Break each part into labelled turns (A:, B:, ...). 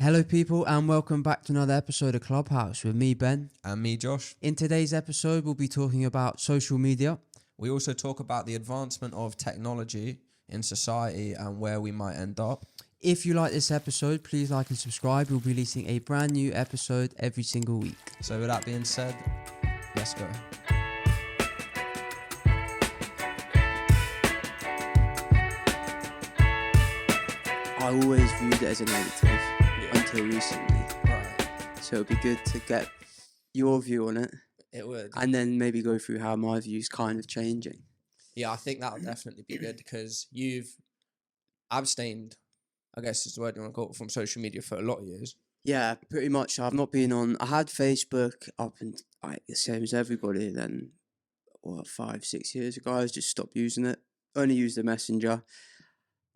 A: Hello people and welcome back to another episode of Clubhouse with me Ben.
B: And me, Josh.
A: In today's episode we'll be talking about social media.
B: We also talk about the advancement of technology in society and where we might end up.
A: If you like this episode, please like and subscribe. We'll be releasing a brand new episode every single week.
B: So with that being said, let's go.
A: I always viewed it as a negative until recently.
B: Right.
A: So it'd be good to get your view on it.
B: It would.
A: And then maybe go through how my view's kind of changing.
B: Yeah, I think that would definitely be good because you've abstained, I guess is the word you want to call it, from social media for a lot of years.
A: Yeah, pretty much. I've not been on. I had Facebook up and the same as everybody. Then, 5-6 years ago, I just stopped using it. Only used the Messenger.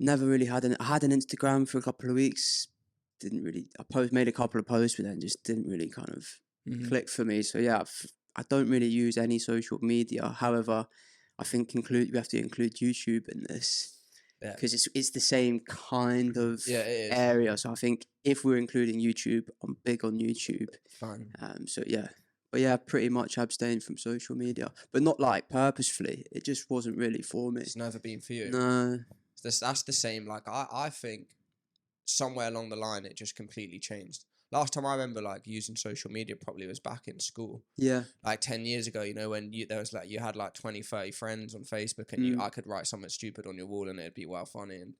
A: Never really had I had an Instagram for a couple of weeks. Didn't really. Made a couple of posts, but then just didn't really kind of click for me. So yeah, I don't really use any social media. However, I think we have to include YouTube in this. Because it's the same kind of area. So I think if we're including YouTube, I'm big on YouTube.
B: Fine.
A: So yeah. But yeah, pretty much abstained from social media. But not like purposefully. It just wasn't really for me.
B: It's never been for you.
A: No.
B: That's the same. Like I think somewhere along the line it just completely changed. Last time I remember like using social media probably was back in school.
A: Yeah.
B: Like 10 years ago, you know, when there was like, you had like 20, 30 friends on Facebook and I could write something stupid on your wall and it'd be well funny. And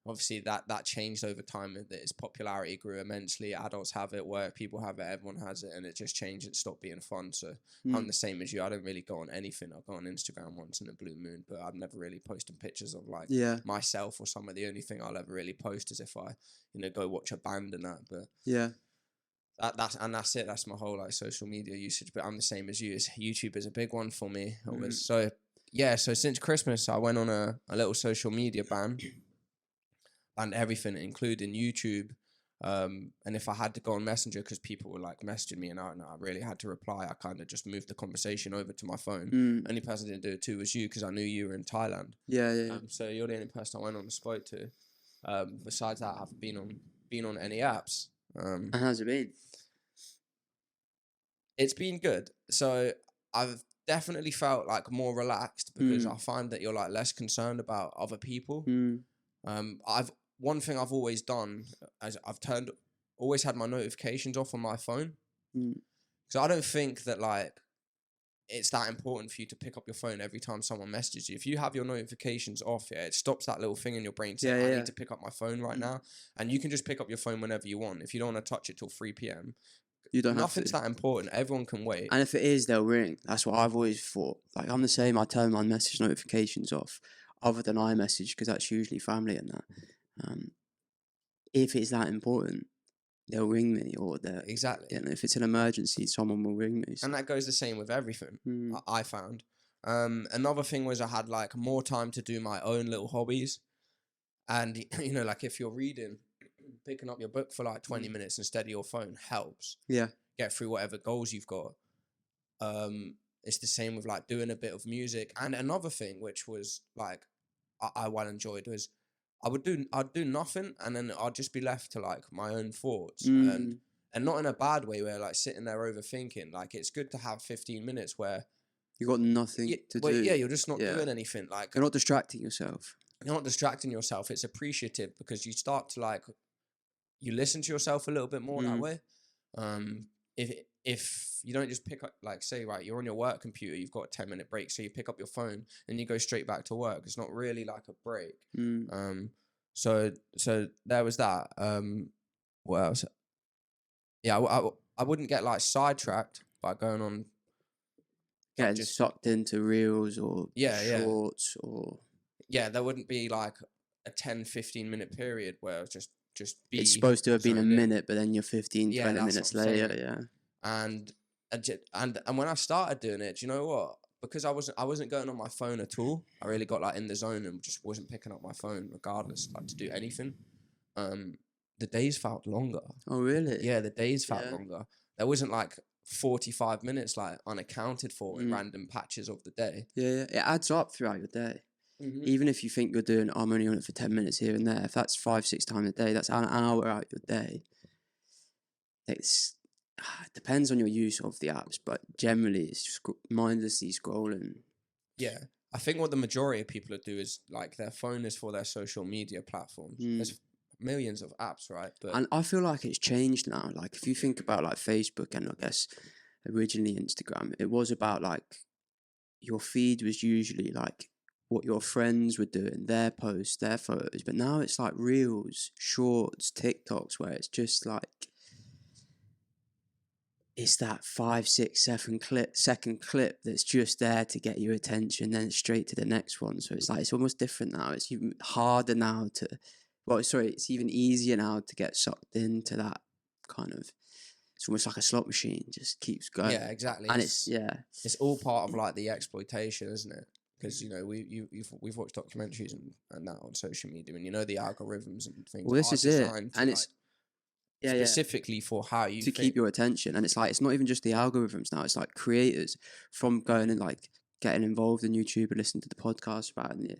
B: obviously that changed over time. Its popularity grew immensely. Adults have it, work people have it, everyone has it, and it just changed and stopped being fun. So I'm the same as you. I don't really go on anything. I'll go on Instagram once in a blue moon, but I'm never really posting pictures of like myself or something. The only thing I'll ever really post is if I, you know, go watch a band and that. But
A: yeah.
B: That's it. That's my whole like social media usage. But I'm the same as you. YouTube is a big one for me. So since Christmas, I went on a little social media ban, and everything, including YouTube. And if I had to go on Messenger because people were like messaging me and I really had to reply, I kind of just moved the conversation over to my phone. Only person that didn't do it too was you because I knew you were in Thailand.
A: Yeah.
B: So you're the only person I went on and spoke to. Besides that, I've been on any apps.
A: And how's it been?
B: It's been good. So I've definitely felt like more relaxed because I find that you're like less concerned about other people. One thing I've always done is always had my notifications off on my phone. So I don't think that like it's that important for you to pick up your phone every time someone messages you. If you have your notifications off, it stops that little thing in your brain saying, I need to pick up my phone right now. And you can just pick up your phone whenever you want. If you don't want to touch it till 3 p.m.,
A: you don't
B: Nothing's that important. Everyone can wait.
A: And if it is, they'll ring. That's what I've always thought. Like, I'm the same. I turn my message notifications off, other than iMessage, because that's usually family and that. If it's that important, they'll ring me, or
B: exactly.
A: You know, if it's an emergency, someone will ring me. So.
B: And that goes the same with everything. I found. Another thing was I had like more time to do my own little hobbies, and you know, like if you're reading. Picking up your book for like 20 minutes instead of your phone helps.
A: Yeah.
B: Get through whatever goals you've got. It's the same with like doing a bit of music. And another thing which was like I well enjoyed was I'd do nothing and then I'd just be left to like my own thoughts. And not in a bad way where like sitting there overthinking. Like it's good to have 15 minutes where
A: you got nothing to do.
B: Yeah, you're just not doing anything. Like
A: you're not distracting yourself.
B: You're not distracting yourself. It's appreciative because you start to like you listen to yourself a little bit more that way. If you don't just pick up, like say, right, you're on your work computer, you've got a 10-minute break, so you pick up your phone and you go straight back to work. It's not really like a break. So there was that. What else? Yeah, I wouldn't get like sidetracked by going on.
A: Getting just sucked into reels or shorts or.
B: Yeah, there wouldn't be like a 10-15 minute period where it's just be.
A: It's supposed to have been a minute, but then you're 15, 20 minutes later. Yeah.
B: And when I started doing it, do you know what? Because I wasn't going on my phone at all. I really got like in the zone and just wasn't picking up my phone regardless, like to do anything. The days felt longer.
A: Oh really?
B: Yeah, the days felt longer. There wasn't like 45 minutes like unaccounted for in random patches of the day.
A: Yeah, it adds up throughout your day. Even if you think you're doing, I'm only on it for 10 minutes here and there, if that's 5-6 times a day, that's an hour out your day. it's it depends on your use of the apps, but generally it's just mindlessly scrolling.
B: Yeah. I think what the majority of people do is like their phone is for their social media platforms. There's millions of apps, right? But
A: and I feel like it's changed now. Like if you think about like Facebook and I guess originally Instagram, it was about like your feed was usually like what your friends were doing, their posts, their photos. But now it's like reels, shorts, TikToks, where it's just like it's that 5, 6, 7 second clip that's just there to get your attention, then it's straight to the next one. So it's like it's almost different now. It's even harder now to, well, sorry, it's even easier now to get sucked into that kind of. It's almost like a slot machine, just keeps going.
B: yeah, exactly.
A: And it's
B: all part of like the exploitation, isn't it? Because you know we've watched documentaries and that on social media, and you know the algorithms and things.
A: Well, this
B: are
A: is it,
B: designed to,
A: and
B: like,
A: it's
B: specifically for how you
A: to keep your attention. And it's like it's not even just the algorithms now. It's like creators from going and like getting involved in YouTube and listening to the podcast about it, and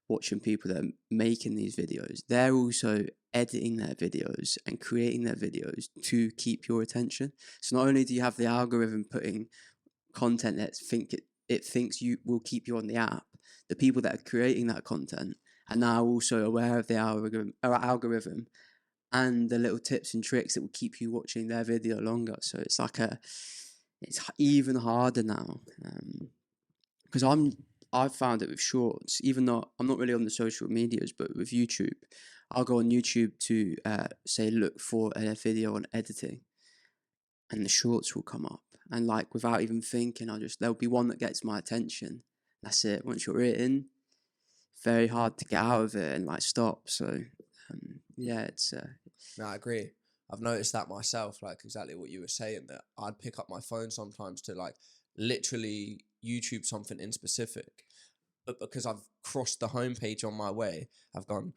A: watching people that are making these videos. They're also editing their videos and creating their videos to keep your attention. So not only do you have the algorithm putting content that it thinks you will keep you on the app, the people that are creating that content are now also aware of the algorithm and the little tips and tricks that will keep you watching their video longer. So it's like it's even harder now, because I've found it with shorts, even though I'm not really on the social medias, but with YouTube, I'll go on YouTube to say look for a video on editing, and the shorts will come up, and like without even thinking, there'll be one that gets my attention. That's it. Once you're in, very hard to get out of it and like stop. So yeah, it's
B: No, I agree. I've noticed that myself, like exactly what you were saying, that I'd pick up my phone sometimes to like literally YouTube something in specific, but because I've crossed the homepage on my way, I've gone,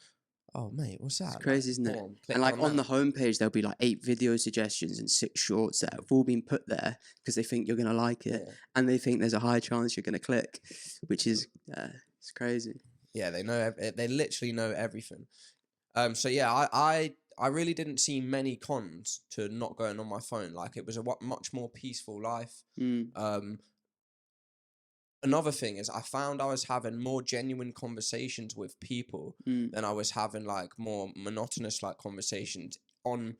B: oh mate, what's that?
A: It's crazy, isn't it?
B: Boom,
A: And like on the
B: that.
A: homepage, there'll be like 8 video suggestions and 6 shorts that have all been put there because they think you're gonna like it, and they think there's a high chance you're gonna click, which is it's crazy.
B: Yeah, they know. They literally know everything. So yeah, I really didn't see many cons to not going on my phone. Like it was a much more peaceful life. Another thing is I found I was having more genuine conversations with people than I was having like more monotonous like conversations on.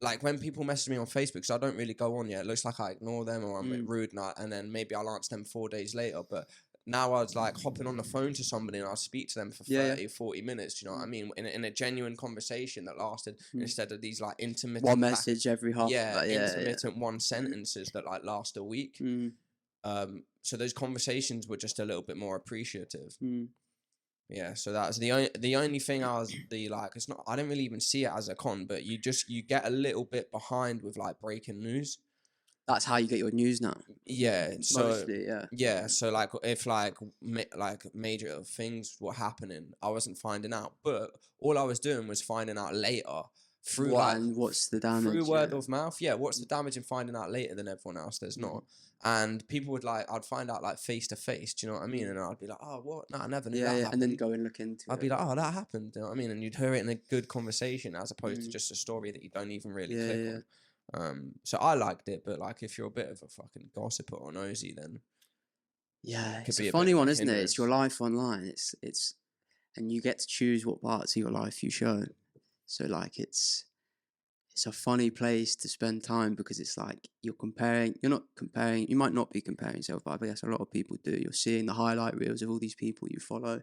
B: Like when people message me on Facebook, because I don't really go on yet, it looks like I ignore them or I'm a bit rude, and then maybe I'll answer them 4 days later. But now I was like hopping on the phone to somebody and I'll speak to them for 30, 40 minutes, do you know what I mean? In a genuine conversation that lasted, instead of these like intermittent...
A: One message every half...
B: intermittent one sentences that like last a week. So those conversations were just a little bit more appreciative. Yeah, so that's the only thing it's not, I don't really even see it as a con, but you get a little bit behind with like breaking news.
A: That's how you get your news now.
B: Yeah, so
A: mostly,
B: yeah. So like if like major things were happening, I wasn't finding out, but all I was doing was finding out later through
A: what's the damage
B: through word of mouth. Yeah, what's the damage in finding out later than everyone else? There's not. And people would I'd find out like face to face, do you know what I mean? And I'd be like, oh, what? No, I never knew that happened.
A: And then go and look into it.
B: I'd be like, oh, that happened, do you know what I mean? And you'd hear it in a good conversation as opposed to just a story that you don't even really click on. So I liked it, but like if you're a bit of a fucking gossiper or nosy, then
A: it's a funny one, isn't it? It's your life online. It's and you get to choose what parts of your life you show. So like it's a funny place to spend time because it's like you're not comparing, you might not be comparing yourself, but I guess a lot of people do. You're seeing the highlight reels of all these people you follow,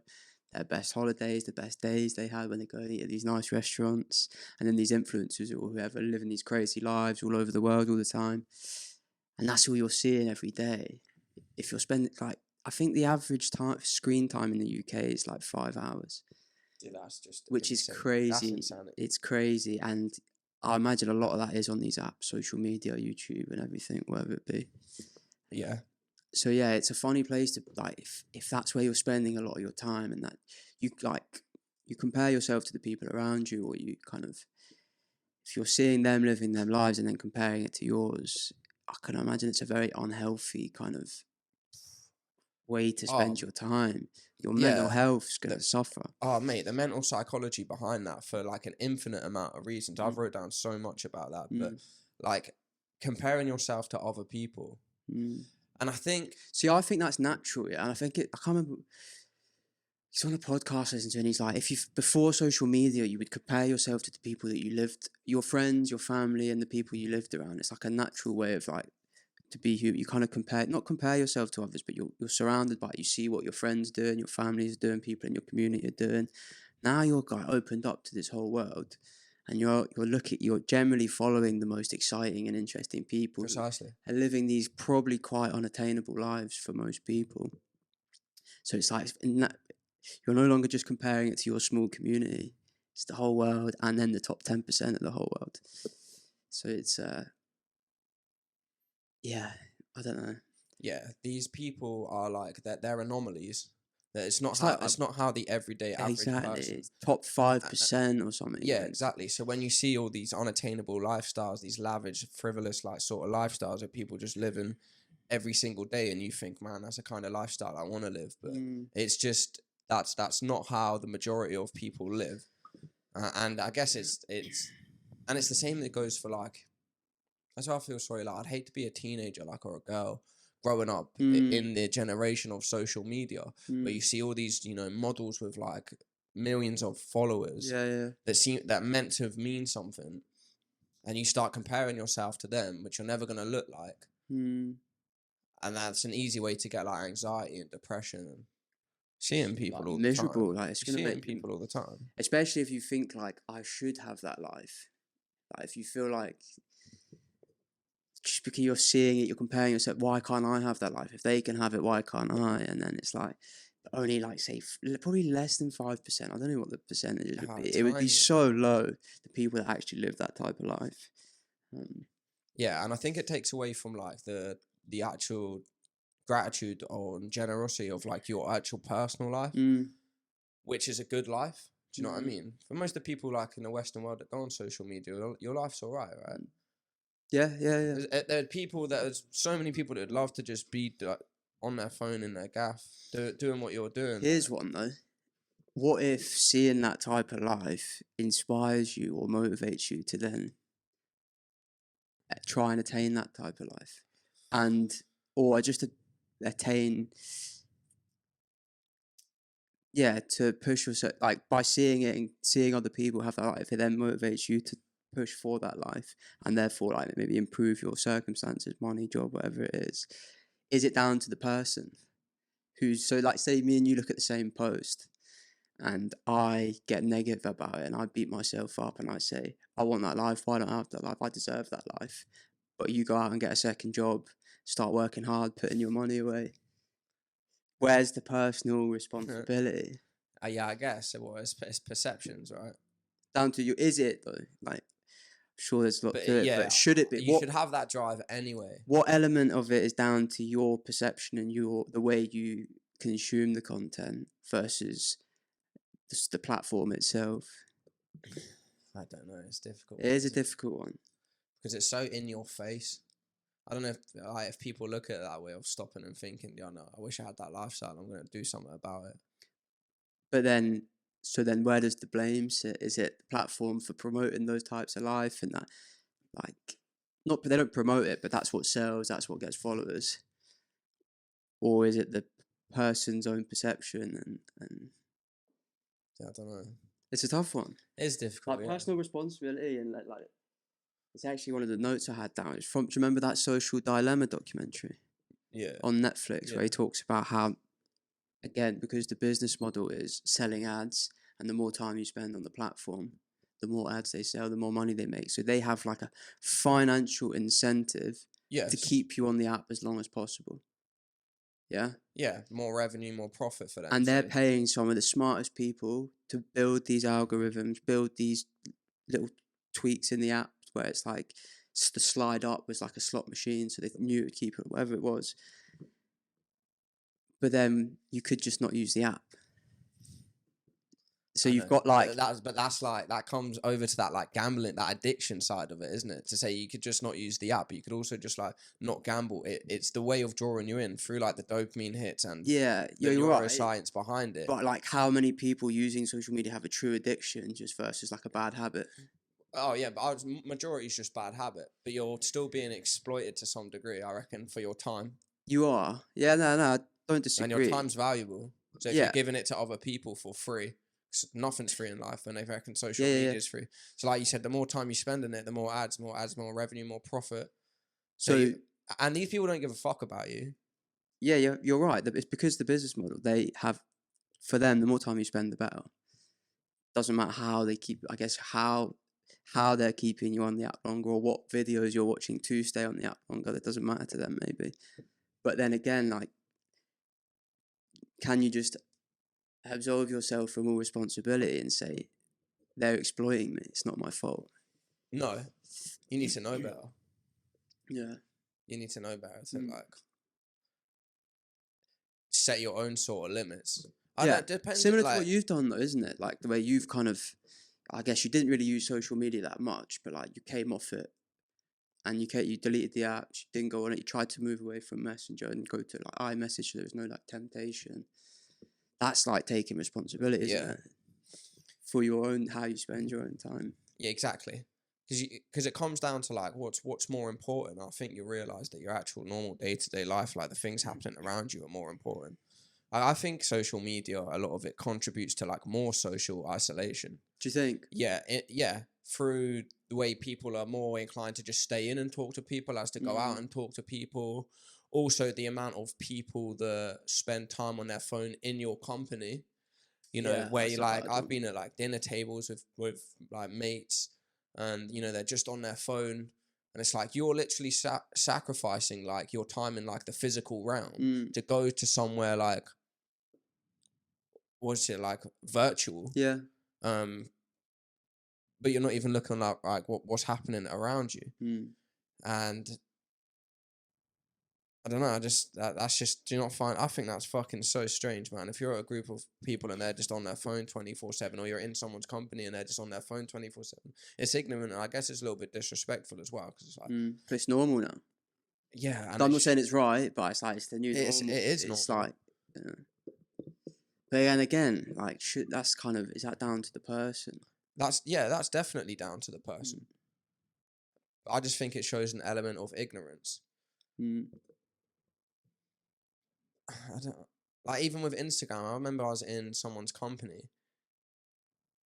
A: their best holidays, the best days they had when they go and eat at these nice restaurants, and then these influencers or whoever living these crazy lives all over the world all the time. And that's all you're seeing every day. If you're spending I think the average screen time in the UK is like 5 hours.
B: Dude, that's just
A: which
B: insane.
A: Is crazy.
B: That's insanity.
A: It's crazy, and I imagine a lot of that is on these apps, social media, YouTube, and everything, whatever it be.
B: Yeah.
A: So yeah, it's a funny place to if that's where you're spending a lot of your time, and that you compare yourself to the people around you, or you kind of if you're seeing them living their lives and then comparing it to yours, I can imagine it's a very unhealthy kind of way to spend your time, your mental
B: Yeah,
A: health's going to suffer.
B: Oh, mate, the mental psychology behind that for like an infinite amount of reasons. I've wrote down so much about that, but like comparing yourself to other people. And I think,
A: See, I think that's natural, yeah. And I think I can't remember. He's on a podcast listening to, and he's like, if you before social media, you would compare yourself to the people that you lived, your friends, your family, and the people you lived around. It's like a natural way of like to be who you kind of not compare yourself to others, but you're surrounded by it. You see what your friends doing, your family's doing, people in your community are doing. Now you're opened up to this whole world, and you're generally following the most exciting and interesting people.
B: precisely,
A: and living these probably quite unattainable lives for most people. So it's like you're no longer just comparing it to your small community; it's the whole world, and then the top 10% of the whole world. So it's yeah, I don't know.
B: yeah, these people are like they're anomalies. That it's not
A: It's
B: how
A: like
B: it's not how the everyday average person.
A: It's top 5% or something.
B: Yeah, exactly. So when you see all these unattainable lifestyles, these lavish, frivolous, like sort of lifestyles that people just living every single day, and you think, man, that's a kind of lifestyle I want to live, but it's just that's not how the majority of people live, and I guess it's the same that goes for like. That's why I feel sorry. Like I'd hate to be a teenager, like or a girl, growing up in the generation of social media, where you see all these models with like millions of followers that meant to mean something, and you start comparing yourself to them, which you're never gonna look like. And that's an easy way to get like anxiety and depression and seeing people
A: like
B: all
A: miserable.
B: the time.
A: Like it's gonna make
B: people all the time.
A: especially if you think like I should have that life. Like if you feel like just because you're seeing it, you're comparing yourself. Why can't I have that life? If they can have it, why can't I? And then it's like only like say probably less than 5%. I don't know what the percentage would be. It would be so low. The people that actually live that type of life.
B: Yeah, and I think it takes away from like the actual gratitude or generosity of like your actual personal life, which is a good life. Do you know what I mean? For most of the people like in the Western world that go on social media, your life's all right, right?
A: Yeah.
B: There are people there's so many people that would love to just be like, on their phone in their gaff, doing what you're doing.
A: Here's one though. What if seeing that type of life inspires you or motivates you to then try and attain that type of life, or just attain, to push yourself, like by seeing it and seeing other people have that life, it then motivates you to push for that life and therefore like maybe improve your circumstances, money, job, whatever it is. Is it down to the person who's so like say me and you look at the same post and I get negative about it and I beat myself up and I say, I want that life, why don't I have that life? I deserve that life. But you go out and get a second job, start working hard, putting your money away. Where's the personal responsibility?
B: Yeah, I guess it's perceptions, right?
A: Down to you, is it though? Like, sure, there's a lot to it, but should it be?
B: You should have that drive anyway.
A: What element of it is down to your perception and the way you consume the content versus the platform itself?
B: I don't know. It's difficult.
A: It is a difficult one
B: because it's so in your face. I don't know if people look at it that way of stopping and thinking, yeah, no, I wish I had that lifestyle. I'm going to do something about it.
A: But then, where does the blame sit? Is it the platform for promoting those types of life and that, like, not they don't promote it, but that's what sells, that's what gets followers, or is it the person's own perception and
B: yeah, I don't know.
A: It's a tough one.
B: It's difficult.
A: Like personal responsibility and like it's actually one of the notes I had down. It's from, do you remember that Social Dilemma documentary?
B: Yeah.
A: On Netflix, where he talks about how, again, because the business model is selling ads, and the more time you spend on the platform, the more ads they sell, the more money they make. So they have like a financial incentive to keep you on the app as long as possible. Yeah?
B: Yeah, more revenue, more profit for them.
A: And they're paying some of the smartest people to build these algorithms, build these little tweaks in the app where it's like the slide up was like a slot machine, so they knew it would keep it, whatever it was. But then you could just not use the app. So you've got like
B: that comes over to that like gambling, that addiction side of it, isn't it? To say you could just not use the app, but you could also just like not gamble. It's the way of drawing you in through like the dopamine hits and
A: yeah,
B: the
A: you're right.
B: neuroscience behind it.
A: But like, how many people using social media have a true addiction just versus like a bad habit?
B: Oh yeah, but majority is just bad habit. But you're still being exploited to some degree, I reckon, for your time.
A: You are, yeah, no, I don't disagree.
B: And your time's valuable. So if
A: Yeah.
B: you're giving it to other people for free, nothing's free in life, and they reckon social
A: Yeah,
B: media
A: yeah.
B: is free. So like you said, the more time you spend in it, the more ads, more revenue, more profit. And these people don't give a fuck about you.
A: Yeah, you're right. It's because the business model they have, for them, the more time you spend, the better. Doesn't matter how they keep, I guess, how they're keeping you on the app longer, or what videos you're watching to stay on the app longer. That doesn't matter to them, maybe. But then again, like, can you just absolve yourself from all responsibility and say, they're exploiting me, it's not my fault?
B: No, you need to know better.
A: Yeah.
B: You need to know better to like set your own sort of limits.
A: Yeah, similar to what you've done though, isn't it? Like the way you've kind of, I guess you didn't really use social media that much, but like you came off it and you deleted the apps, you didn't go on it, you tried to move away from Messenger and go to like iMessage so there was no like temptation. That's like taking responsibility, isn't it? For your own, how you spend your own time.
B: Yeah, exactly. Because it comes down to like what's more important. I think you realise that your actual normal day-to-day life, like the things happening around you, are more important. I think social media, a lot of it contributes to like more social isolation.
A: Do you think?
B: Yeah, through the way people are more inclined to just stay in and talk to people as to go out and talk to people. Also, the amount of people that spend time on their phone in your company, you know, where you like, I've been at like dinner tables with like mates, and you know they're just on their phone, and it's like you're literally sacrificing like your time in like the physical realm to go to somewhere like, what's it like, virtual?
A: Yeah.
B: But you're not even looking at like what's happening around you, and I don't know. I just that's just, do you not find? I think that's fucking so strange, man. If you're at a group of people and they're just on their phone 24/7, or you're in someone's company and they're just on their phone 24/7, it's ignorant, and I guess it's a little bit disrespectful as well, because it's like,
A: but it's normal now.
B: Yeah, and
A: I'm not saying it's right, but it's like it's the new normal.
B: It is
A: it's
B: normal.
A: like, but then again, like, that's kind of, is that down to the person?
B: That's definitely down to the person. I just think it shows an element of ignorance. I don't, like, even with Instagram, I remember I was in someone's company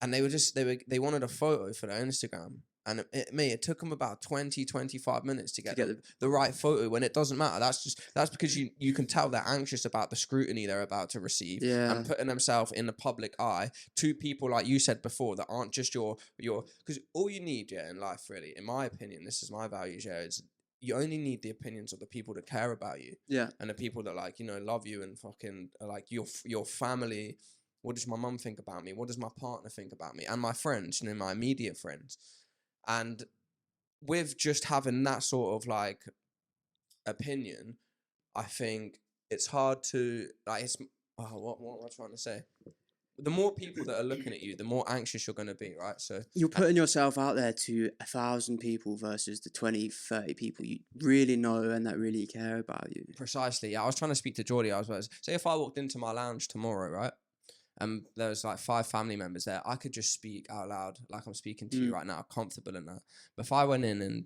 B: and they wanted a photo for their Instagram, and it took them about 20-25 minutes to get the right photo, when it doesn't matter. That's because you can tell they're anxious about the scrutiny they're about to receive, and putting themselves in the public eye to people, like you said before, that aren't just your, because all you need, in life, really, in my opinion, this is my values, is you only need the opinions of the people that care about you, and the people that, like, you know, love you and fucking like your family. What does my mum think about me? What does my partner think about me? And my friends, you know, my immediate friends. And with just having that sort of like opinion, I think it's hard to like. What am I trying to say? The more people that are looking at you, the more anxious you're going to be, right? So
A: you're putting yourself out there to 1,000 people versus the 20-30 people you really know and that really care about you.
B: Precisely. Yeah, I was trying to speak to Geordie. I was say, if I walked into my lounge tomorrow, right, and there was like 5 family members there, I could just speak out loud like I'm speaking to you right now, comfortable in that. But if I went in and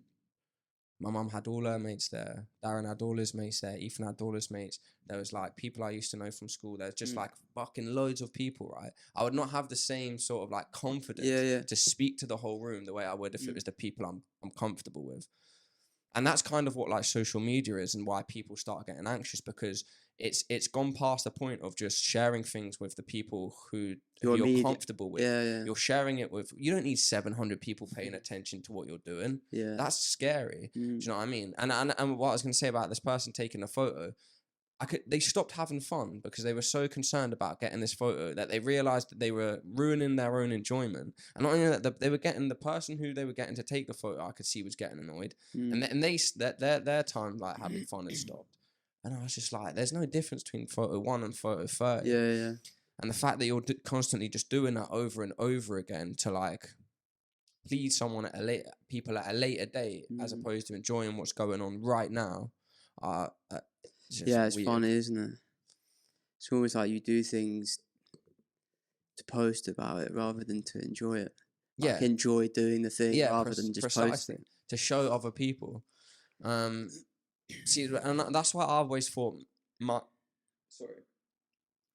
B: my mum had all her mates there, Darren had all his mates there, Ethan had all his mates, there was like people I used to know from school, there's just like fucking loads of people, right? I would not have the same sort of like confidence to speak to the whole room the way I would if it was the people I'm comfortable with. And that's kind of what like social media is, and why people start getting anxious, because it's gone past the point of just sharing things with the people who you're comfortable with. You're sharing it with, you don't need 700 people paying attention to what you're doing. That's scary. Do you know what I mean? And what I was going to say about this person taking a photo, they stopped having fun because they were so concerned about getting this photo that they realized that they were ruining their own enjoyment. And not only that, they were getting, the person who they were getting to take the photo, I could see, was getting annoyed. And their time like having fun had stopped. And I was just like, there's no difference between photo 1 and photo 30. And the fact that you're constantly just doing that over and over again to like please someone at people at a later date, as opposed to enjoying what's going on right now.
A: It's
B: weird.
A: funny, isn't it? It's almost like you do things to post about it rather than to enjoy it. Like enjoy doing the thing rather than just posting.
B: To show other people. See, and that's why I always thought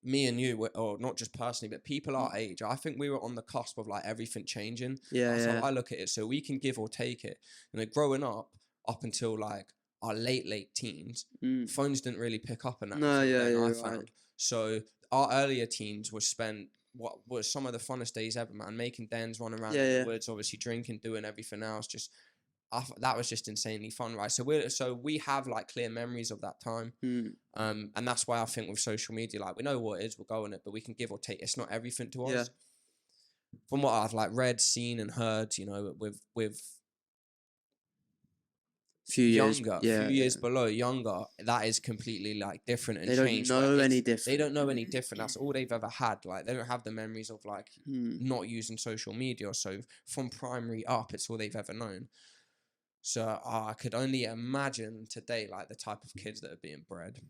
B: me and you, or not just personally, but people our age, I think we were on the cusp of like everything changing. That's how I look at it. So we can give or take it. Growing up until like our late teens, phones didn't really pick up in that. I found. Right. So our earlier teens were spent what was some of the funnest days ever, man. Making dens, running around in the woods, obviously drinking, doing everything else. That was just insanely fun, right? So we have like clear memories of that time, and that's why I think with social media, like we know what it is, we'll go on it, but we can give or take. It's not everything to us. From what I've like read, seen, and heard, with few years below younger, that is completely like different and changed.
A: They don't know any different.
B: They don't know any different. That's all they've ever had. Like they don't have the memories of like not using social media. So from primary up, it's all they've ever known. So I could only imagine today, like the type of kids that are being bred.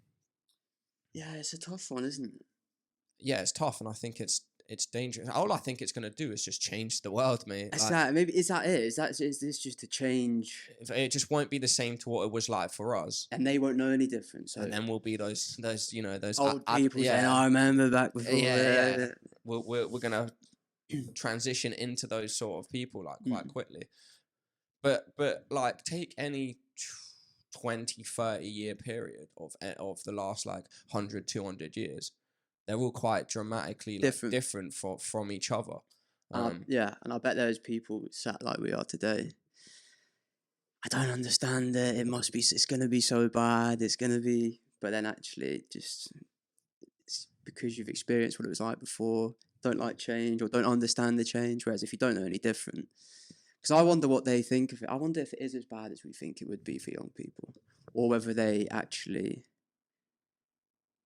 A: Yeah, it's a tough one, isn't it?
B: Yeah, it's tough, and I think it's dangerous. All I think it's going to do is just change the world, mate.
A: Is that it? Is this just a change?
B: It just won't be the same to what it was like for us,
A: and they won't know any different. So.
B: And then we'll be those
A: old people saying, "I remember back before."
B: Yeah. We're gonna transition into those sort of people like quite quickly. But like take any 20, 30 year period of the last like 100, 200 years, they're all quite dramatically different from each other.
A: And I bet those people sat like we are today. I don't understand it. It's going to be so bad. It's going to be, but then actually it's because you've experienced what it was like before, don't like change or don't understand the change. Whereas if you don't know any different, because I wonder what they think of it. I wonder if it is as bad as we think it would be for young people, or whether they actually,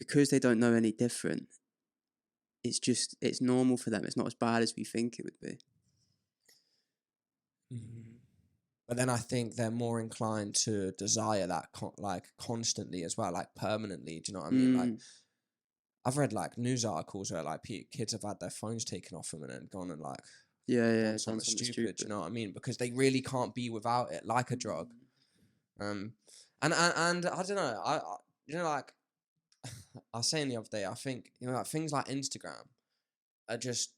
A: because they don't know any different, it's normal for them. It's not as bad as we think it would be.
B: But then I think they're more inclined to desire that constantly as well, like permanently. Do you know what I mean? Like I've read like news articles where like kids have had their phones taken off them and then gone and like something stupid. Do you know what I mean? Because they really can't be without it, like a drug. And I don't know. I like I was saying the other day, I think like things like Instagram are just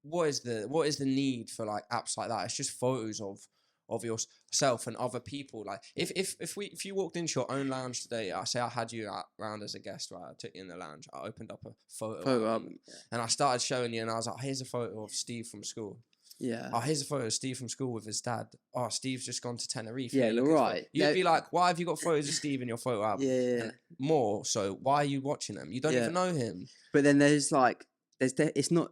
B: what is the need for like apps like that? It's just photos of yourself and other people. Like if you walked into your own lounge today, I say I had you around as a guest, right? I took you in the lounge. I opened up a photo album, and I started showing you, and I was like, here's a photo of Steve from school.
A: Yeah.
B: Oh, here's a photo of Steve from school with his dad. Oh, Steve's just gone to Tenerife.
A: Yeah, you're right.
B: You'd be like, why have you got photos of Steve in your photo album?
A: Yeah.
B: And more so, why are you watching them? You don't even know him.
A: But then it's not.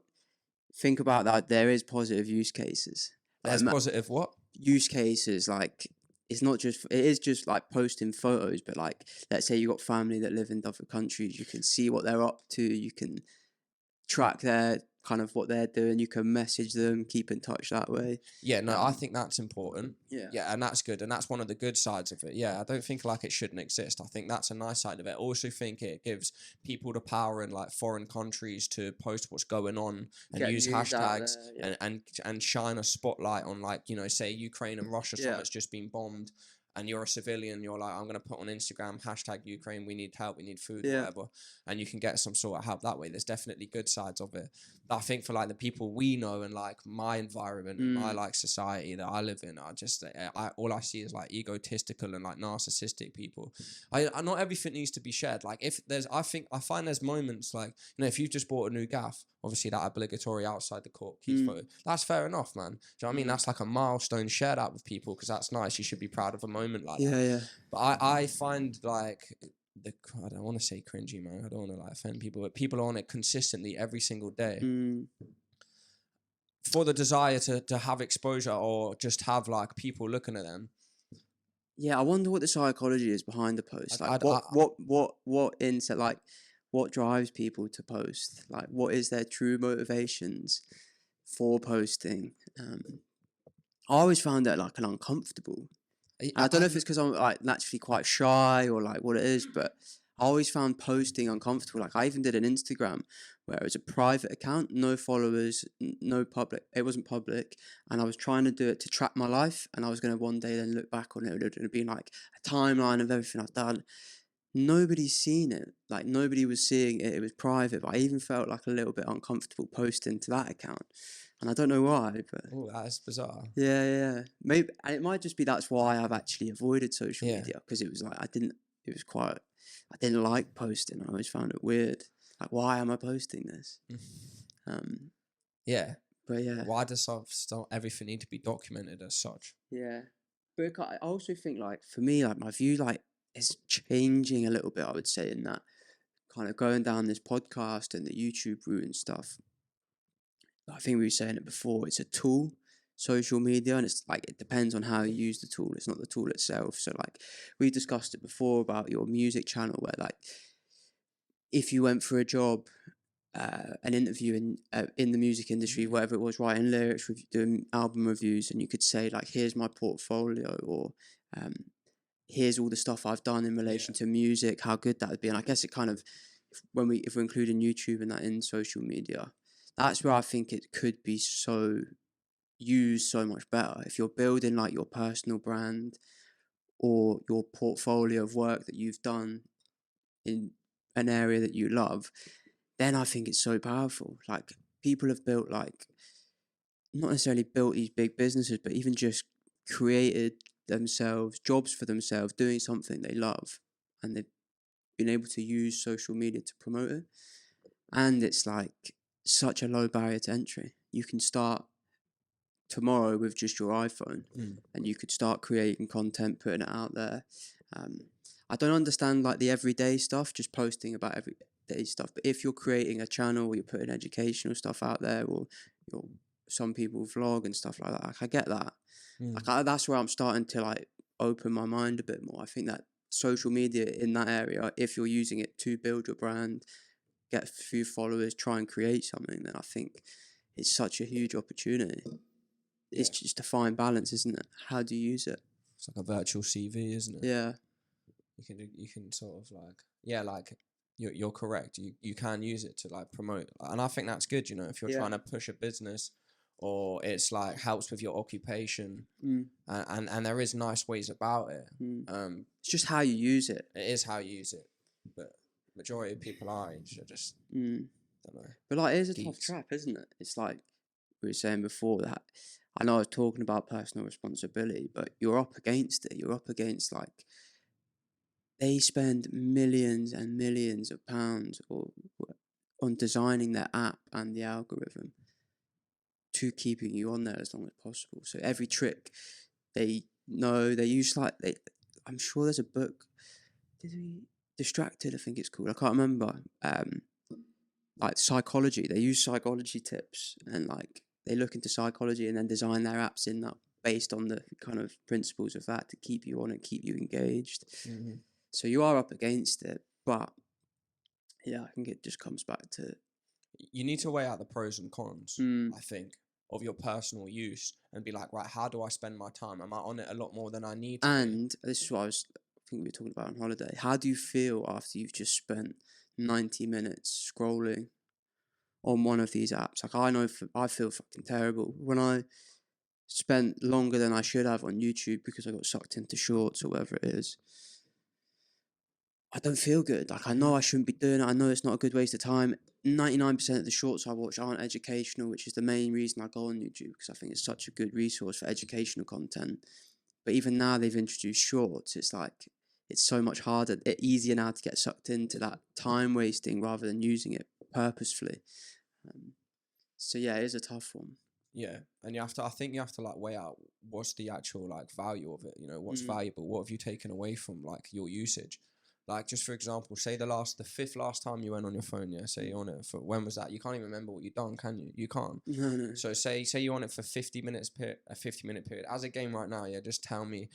A: Think about that. There is positive use cases.
B: There's positive what?
A: Use cases, like it is just like posting photos, but like let's say you got family that live in other countries, you can see what they're up to, you can track their kind of what they're doing, you can message them, keep in touch that way.
B: Yeah, no, I think that's important.
A: Yeah,
B: and that's good, and that's one of the good sides of it. Yeah, I don't think like it shouldn't exist. I think that's a nice side of it. I also think it gives people the power in like foreign countries to post what's going on and use hashtags and shine a spotlight on like, say Ukraine and Russia, something's just been bombed. And you're a civilian, you're like, I'm going to put on Instagram, hashtag Ukraine, we need help, we need food, whatever. And you can get some sort of help that way. There's definitely good sides of it. But I think for like the people we know and like my environment, my like society that I live in, all I see is like egotistical and like narcissistic people. Not everything needs to be shared. Like I find there's moments like, if you've just bought a new gaff, obviously that obligatory outside the court key photo, that's fair enough, man. Do you know what I mean? That's like a milestone shared out with people because that's nice. You should be proud of a moment like that.
A: Yeah.
B: But I find like I don't want to say cringy, man. I don't want to like offend people, but people are on it consistently every single day for the desire to have exposure or just have like people looking at them.
A: Yeah, I wonder what the psychology is behind the post. Like what insight, like what drives people to post? Like, what is their true motivations for posting? I always found that like an uncomfortable. And I don't know if it's because I'm like naturally quite shy or like what it is, but I always found posting uncomfortable. Like I even did an Instagram where it was a private account, no followers, no public. It wasn't public, and I was trying to do it to track my life. And I was going to one day then look back on it. It would have been like a timeline of everything I've done. Nobody's seen it. Like nobody was seeing it. It was private. But I even felt like a little bit uncomfortable posting to that account, and I don't know why. But
B: oh, that's bizarre.
A: yeah. Maybe, and it might just be that's why I've actually avoided social media, because it was like I didn't like posting. I always found it weird. Like, why am I posting this?
B: Yeah.
A: But yeah.
B: Why does everything need to be documented as such?
A: Yeah. But I also think like for me, like my view like is changing a little bit, I would say, in that kind of going down this podcast and the YouTube route and stuff. I think we were saying it before, it's a tool, social media, and it's like it depends on how you use the tool. It's not the tool itself. So like we discussed it before about your music channel, where like if you went for a job, an interview in the music industry, whatever it was, writing lyrics, doing album reviews, and you could say like, here's my portfolio, or here's all the stuff I've done in relation to music, how good that would be. And I guess it kind of, if we're including YouTube and that in social media, that's where I think it could be used so much better. If you're building like your personal brand or your portfolio of work that you've done in an area that you love, then I think it's so powerful. Like people have built like, not necessarily built these big businesses, but even just created themselves, jobs for themselves, doing something they love, and they've been able to use social media to promote it. And it's like such a low barrier to entry. You can start tomorrow with just your iPhone, and you could start creating content, putting it out there. I don't understand like the everyday stuff, just posting about everyday stuff. But if you're creating a channel where you're putting educational stuff out there, or some people vlog and stuff like that, like, I get that. Like that's where I'm starting to like open my mind a bit more. I think that social media in that area, if you're using it to build your brand, get a few followers, try and create something, then I think it's such a huge opportunity. Yeah. It's just a fine balance, isn't it? How do you use it?
B: It's like a virtual CV, isn't it?
A: Yeah.
B: You can sort of like, like you're correct. You can use it to like promote, and I think that's good. You know, if you're trying to push a business, or it's like helps with your occupation, and there is nice ways about it.
A: It's just how you use it.
B: It is how you use it, but majority of people our age are just don't know.
A: But like, it is a tough trap, isn't it? It's like we were saying before that. I know I was talking about personal responsibility, but you're up against it. You're up against like, they spend millions and millions of pounds on designing their app and the algorithm to keeping you on there as long as possible. So every trick they use I'm sure there's a book. Distracted, I think it's called. I can't remember. Like psychology. They use psychology tips, and like they look into psychology and then design their apps in that based on the kind of principles of that to keep you on and keep you engaged. So you are up against it, but yeah, I think it just comes back to,
B: you need to weigh out the pros and cons, I think, of your personal use and be like, right, how do I spend my time? Am I on it a lot more than I need to?
A: And this is what I think we were talking about on holiday. How do you feel after you've just spent 90 minutes scrolling on one of these apps? Like I feel fucking terrible when I spent longer than I should have on YouTube because I got sucked into shorts or whatever it is. I don't feel good. Like I know I shouldn't be doing it. I know it's not a good waste of time. 99% of the shorts I watch aren't educational, which is the main reason I go on YouTube, because I think it's such a good resource for educational content. But even now they've introduced shorts. It's like, it's so much harder, easier now to get sucked into that time wasting rather than using it purposefully. So yeah, it is a tough one.
B: Yeah, and I think you have to like weigh out what's the actual like value of it. You know, what's valuable. What have you taken away from like your usage? Like, just for example, say the fifth last time you went on your phone, yeah, say you're on it for, when was that? You can't even remember what you've done, can you? You can't.
A: No.
B: So say you're on it for 50 minutes, a 50-minute period. As a game right now, yeah, just tell me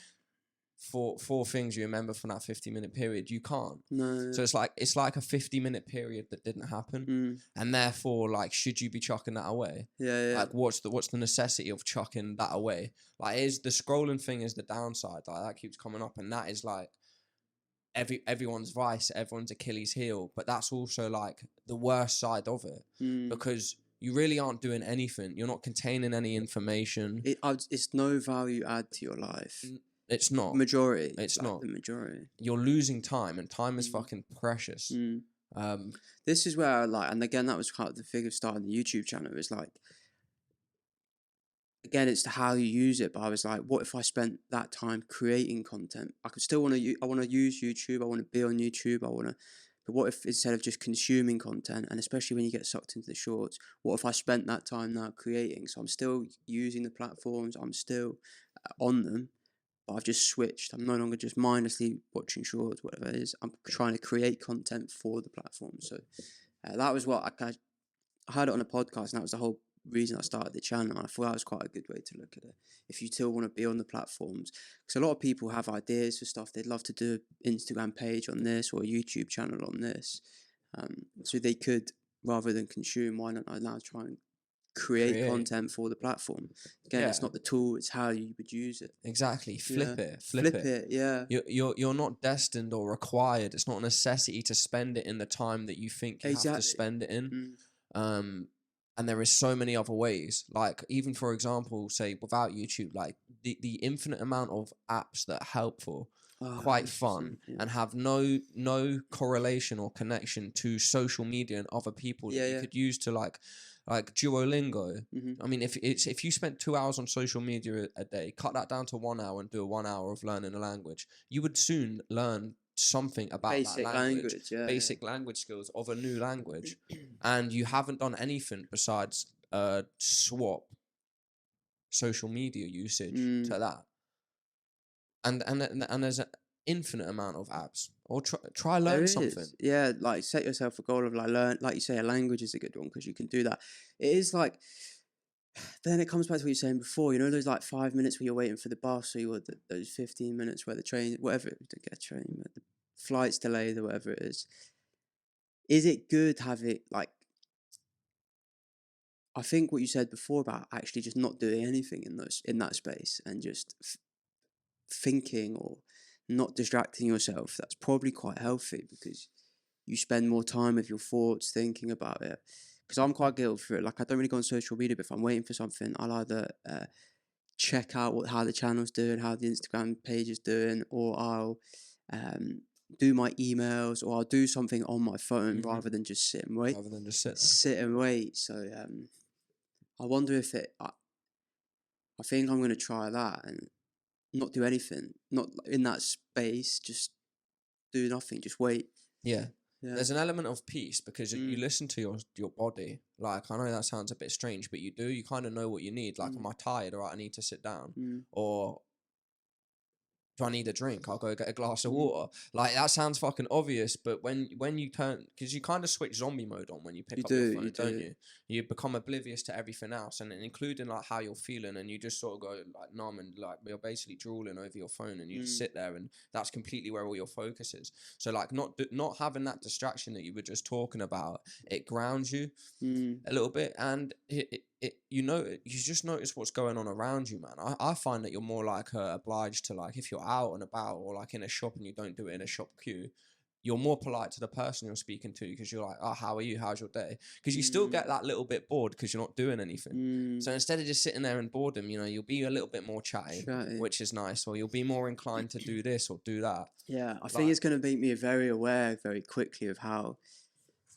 B: four things you remember from that 50-minute period, you can't.
A: No.
B: So it's like a 50-minute period that didn't happen, and therefore, like, should you be chucking that away?
A: Yeah.
B: Like, what's the necessity of chucking that away? Like, is the scrolling thing is the downside? Like, that keeps coming up, and that is like everyone's vice, everyone's Achilles heel. But that's also like the worst side of it, because you really aren't doing anything. You're not containing any information.
A: It's no value add to your life.
B: It's not.
A: Majority.
B: It's
A: like
B: not.
A: The majority.
B: You're losing time, and time is fucking precious.
A: This is where I like, and again, that was kind of the thing of starting the YouTube channel. It's like, again, it's how you use it. But I was like, what if I spent that time creating content? I could still I want to use YouTube. I want to be on YouTube. But what if instead of just consuming content, and especially when you get sucked into the shorts, what if I spent that time now creating? So I'm still using the platforms. I'm still on them. But I've just switched. I'm no longer just mindlessly watching shorts, whatever it is. I'm trying to create content for the platform. So that was what I heard it on a podcast, and that was the whole reason I started the channel. I thought that was quite a good way to look at it. If you still want to be on the platforms, because a lot of people have ideas for stuff. They'd love to do an Instagram page on this or a YouTube channel on this. So they could, rather than consume, why not I now try and create content for the platform? Again, it's not the tool, it's how you would use it.
B: Exactly. Flip it.
A: Yeah.
B: You're not destined or required. It's not a necessity to spend it in the time that you think you have to spend it in. And there is so many other ways. Like, even for example, say without YouTube, like the infinite amount of apps that are helpful, quite fun, and have no correlation or connection to social media and other people that you could use to like Duolingo. I mean, if you spent 2 hours on social media a day, cut that down to 1 hour and do 1 hour of learning a language, you would soon learn something about
A: basic
B: that language, basic language skills of a new language, and you haven't done anything besides swap social media usage to that. And there's an infinite amount of apps. Or try learn something.
A: Yeah, like set yourself a goal of like learn, like you say, a language is a good one because you can do that. It is like, then it comes back to what you were saying before. You know, those like 5 minutes where you're waiting for the bus, or those 15 minutes where the train, whatever, to get a train, the flight's delayed or whatever it is. Is it good to have it like? I think what you said before about actually just not doing anything in that space and just thinking or not distracting yourself, that's probably quite healthy because you spend more time with your thoughts thinking about it. Because I'm quite guilty for it. Like, I don't really go on social media, but if I'm waiting for something, I'll either check out how the channel's doing, how the Instagram page is doing, or I'll do my emails, or I'll do something on my phone rather than just sit and wait.
B: Rather than just sit there.
A: Sit and wait. So I wonder if I think I'm going to try that and not do anything, not in that space, just do nothing, just wait.
B: Yeah. There's an element of peace because you listen to your body. Like, I know that sounds a bit strange, but you do. You kind of know what you need. Like, am I tired? All right, I need to sit down. Or do I need a drink? I'll go get a glass of water. Like, that sounds fucking obvious, but when you turn, because you kind of switch zombie mode on when you pick up your phone, don't you? You become oblivious to everything else, and including like how you're feeling, and you just sort of go like numb, and like you're basically drooling over your phone, and you just sit there, and that's completely where all your focus is. So like not having that distraction that you were just talking about, it grounds you a little bit, and you just notice what's going on around you, man. I find that you're more like obliged to, like, if you're out and about or like in a shop and you don't do it in a shop queue, you're more polite to the person you're speaking to because you're like, oh, how are you? How's your day? Because you still get that little bit bored because you're not doing anything. So instead of just sitting there in boredom, you know, you'll be a little bit more chatty, which is nice, or you'll be more inclined to do this or do that.
A: Yeah, I think it's going to make me very aware very quickly of how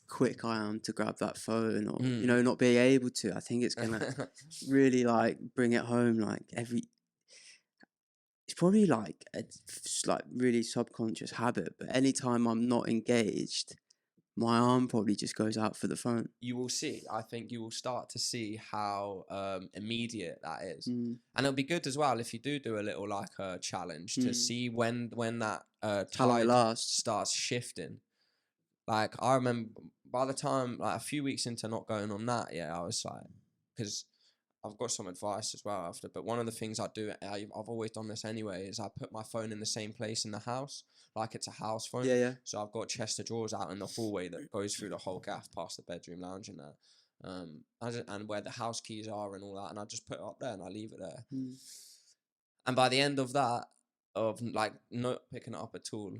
A: quick I am to grab that phone, or you know, not being able to. I think it's gonna really like bring it home. Like it's probably like a really subconscious habit, but anytime I'm not engaged, my arm probably just goes out for the phone.
B: You will see. I think you will start to see how immediate that is, and it'll be good as well if you do a little like a challenge to see when that tide starts shifting. Like, I remember by the time, like, a few weeks into not going on that, I was like, because I've got some advice as well after, but one of the things I do, I've always done this anyway, is I put my phone in the same place in the house, like it's a house phone.
A: Yeah, yeah.
B: So I've got a chest of drawers out in the hallway that goes through the whole gaff past the bedroom lounge and that, and where the house keys are and all that, and I just put it up there and I leave it there. And by the end of that, of like not picking it up at all,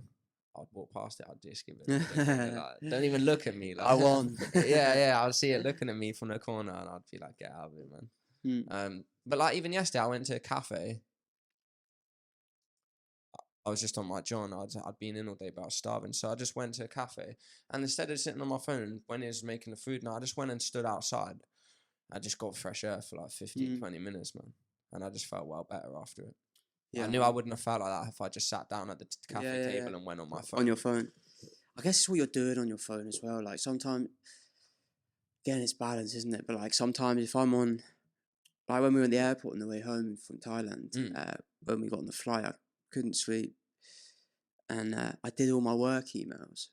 B: I'd walk past it, I'd just give it a look, like, don't even look at me. Like,
A: I won.
B: yeah, I'd see it looking at me from the corner and I'd be like, get out of it, man. But like even yesterday, I went to a cafe. I was just on my John. I'd been in all day, but I was starving. So I just went to a cafe. And instead of sitting on my phone when he was making the food, I just went and stood outside. I just got fresh air for like 15, 20 minutes, man. And I just felt well better after it. Yeah. I knew I wouldn't have felt like that if I just sat down at the cafe table and went on my phone.
A: On your phone. I guess it's what you're doing on your phone as well. Like sometimes, again, it's balance, isn't it? But like sometimes if I'm on, like when we were in the airport on the way home from Thailand, when we got on the flight, I couldn't sleep. And I did all my work emails.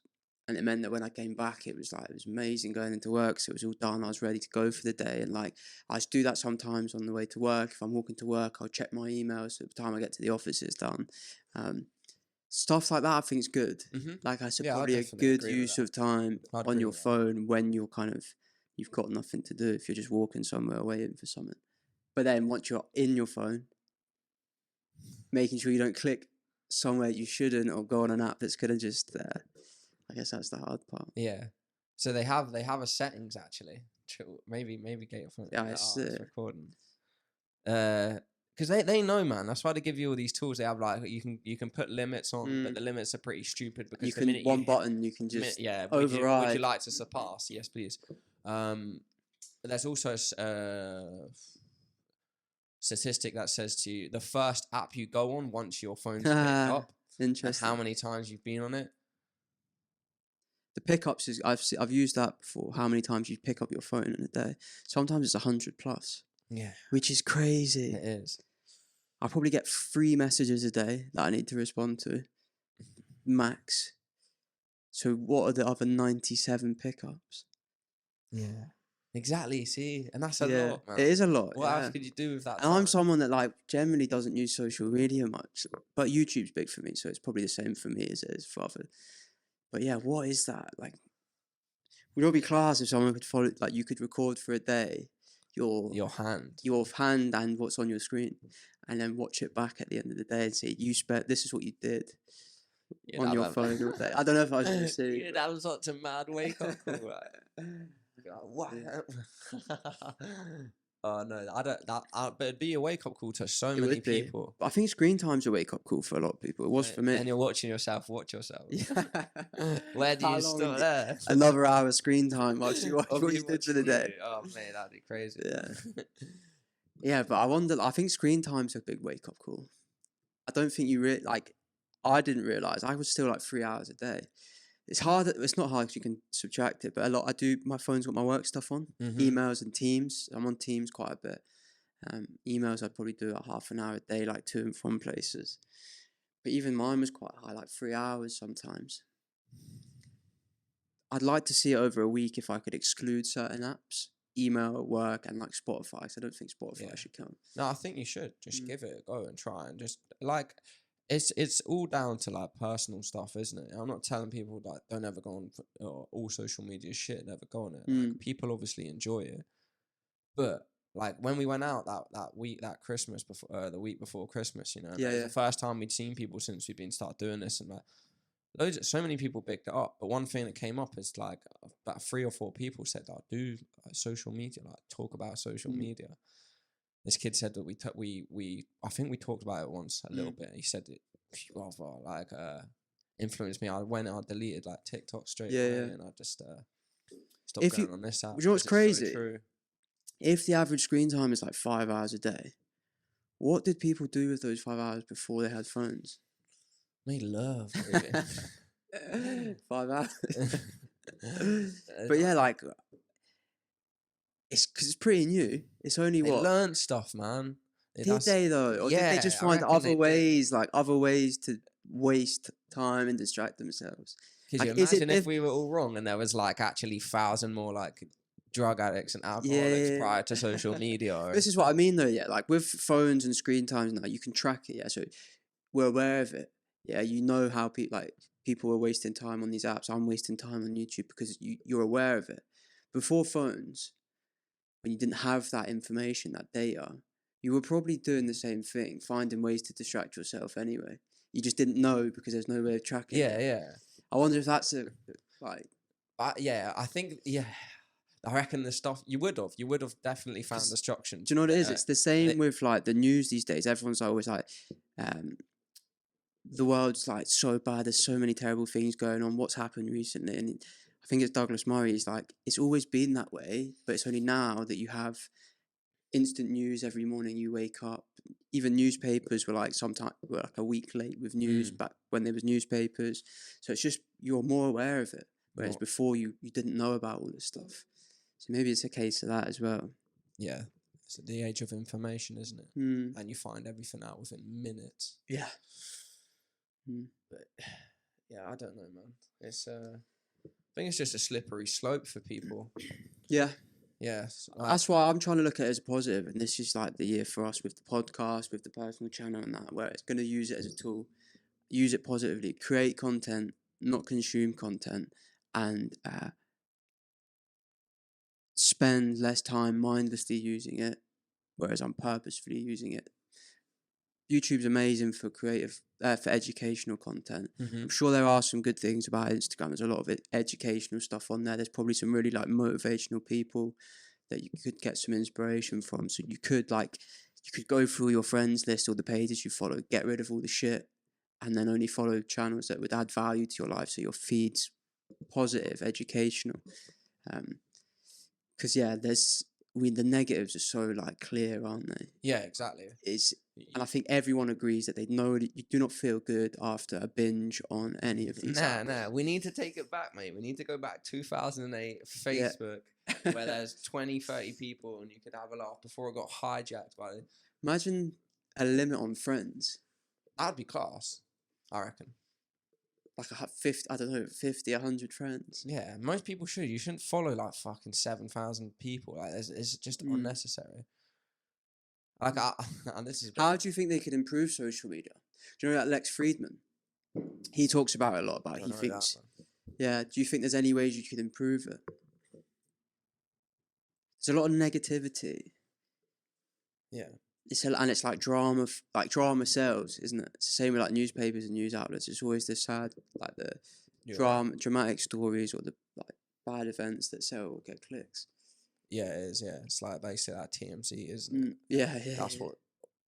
A: And it meant that when I came back, it was amazing going into work. So it was all done. I was ready to go for the day. And like, I just do that sometimes on the way to work. If I'm walking to work, I'll check my emails. So by the time I get to the office, it's done. Stuff like that, I think is good. Like I said, probably a good use of time on your phone when you're you've got nothing to do. If you're just walking somewhere waiting for something. But then once you're in your phone, making sure you don't click somewhere you shouldn't or go on an app that's gonna just I guess that's the hard part.
B: Yeah. So they have a settings actually. Maybe get your phone.
A: Yeah, it's
B: recording. Because they know, man. That's why they give you all these tools. They have like you can put limits on, but the limits are pretty stupid because
A: you can one button you can just override.
B: Would you like to surpass? Yes, please. There's also a statistic that says to you the first app you go on once your phone's picked up.
A: Interesting.
B: How many times you've been on it.
A: The pickups is I've used that before. How many times you pick up your phone in a day? Sometimes it's 100+.
B: Yeah,
A: which is crazy.
B: It is.
A: I probably get 3 messages a day that I need to respond to, max. So what are the other 97 pickups?
B: Yeah, exactly. See, and that's a lot, man.
A: It is a lot.
B: What else could you do with that?
A: And I'm someone that like generally doesn't use social media much, but YouTube's big for me, so it's probably the same for me as it is for other. But yeah, what is that? Like, would it be class if someone could follow, like you could record for a day your hand and what's on your screen, and then watch it back at the end of the day and say this is what you did on your phone all day. I don't know if I was going to say.
B: You'd have such a mad wake up call, right? What? Oh no, I don't. But it'd be a wake up call to so many people.
A: But I think screen time's a wake up call for a lot of people. It was for me.
B: And you're watching yourself. Watch yourself. Where do you start there?
A: Another hour screen time. Watch what you did for the day.
B: Oh man, that'd be crazy.
A: Yeah. Yeah, but I wonder. I think screen time's a big wake up call. I don't think you I didn't realize I was still like 3 hours a day. It's hard. It's not hard because you can subtract it, but a lot I do. My phone's got my work stuff on, emails and Teams. I'm on Teams quite a bit. Emails I'd probably do like half an hour a day, like to and from places. But even mine was quite high, like 3 hours sometimes. I'd like to see it over a week if I could exclude certain apps, email, work, and like Spotify. So I don't think Spotify should count.
B: No, I think you should just give it a go and try and just like. It's all down to like personal stuff, isn't it? I'm not telling people like don't ever go on all social media shit, never go on it. Like, people obviously enjoy it, but like when we went out that Christmas before the week before Christmas, you know, it was the first time we'd seen people since we've been started doing this, and like so many people picked it up. But one thing that came up is like about 3 or 4 people said that do social media, like talk about social media. This kid said that I think we talked about it once a little bit. He said it rather like influenced me. I went and I deleted like TikTok straight away, and I just stopped going on this app.
A: You know what's crazy? So if the average screen time is like 5 hours a day, what did people do with those 5 hours before they had phones?
B: Made love, baby.
A: 5 hours. But yeah, like. It's because it's pretty new. It's only
B: they learned stuff, man.
A: Did they though? Or did they just find other ways to waste time and distract themselves?
B: Could you imagine if we were all wrong and there was like actually 1,000 more like drug addicts and alcoholics prior to social media. Or...
A: This is what I mean, though. Yeah, like with phones and screen times now, you can track it. Yeah, so we're aware of it. Yeah, you know how people are wasting time on these apps. I'm wasting time on YouTube because you're aware of it. Before phones, when you didn't have that information, that data, you were probably doing the same thing, finding ways to distract yourself anyway. You just didn't know because there's no way of tracking it.
B: Yeah.
A: I wonder if that's
B: I think, I reckon the stuff you would have definitely found destruction.
A: Do you know what it is? It's the same with like the news these days. Everyone's always like, the world's like so bad. There's so many terrible things going on. What's happened recently? And I think it's Douglas Murray. He's like, it's always been that way, but it's only now that you have instant news every morning. You wake up. Even newspapers were like a week late with news back when there was newspapers. So it's just you're more aware of it, whereas before you didn't know about all this stuff. So maybe it's a case of that as well.
B: Yeah, it's the age of information, isn't it? And you find everything out within minutes.
A: Yeah.
B: But yeah, I don't know, man. It's I think it's just a slippery slope for people.
A: Yeah.
B: Yeah.
A: That's why I'm trying to look at it as a positive, and this is like the year for us with the podcast, with the personal channel and that, where it's going to use it as a tool, use it positively, create content, not consume content, and spend less time mindlessly using it, whereas I'm purposefully using it. YouTube's amazing for for educational content. I'm sure there are some good things about Instagram. There's a lot of educational stuff on there. There's probably some really like motivational people that you could get some inspiration from. So you could go through your friends list or the pages you follow, get rid of all the shit, and then only follow channels that would add value to your life. So your feed's positive, educational. Because the negatives are so like clear, aren't they?
B: Yeah, exactly.
A: And I think everyone agrees that they know that you do not feel good after a binge on any of these.
B: Nah. We need to take it back, mate. We need to go back 2008 Facebook, where there's 20, 30 people, and you could have a laugh before it got hijacked by.
A: Imagine a limit on friends.
B: That'd be class, I reckon.
A: Like 50, 100 friends.
B: Yeah, most people should. You shouldn't follow like fucking 7,000 people. Like, it's just unnecessary. Like,
A: how do you think they could improve social media? Do you know that Lex Friedman? He talks about it a lot. He thinks, do you think there's any ways you could improve it? There's a lot of negativity. Yeah. It's like drama. Like drama sells, isn't it? It's the same with like newspapers and news outlets. It's always the sad, like the dramatic stories or the like bad events that sell or get clicks.
B: Yeah, it is. Yeah, it's like they say that TMZ, isn't it?
A: Yeah.
B: That's what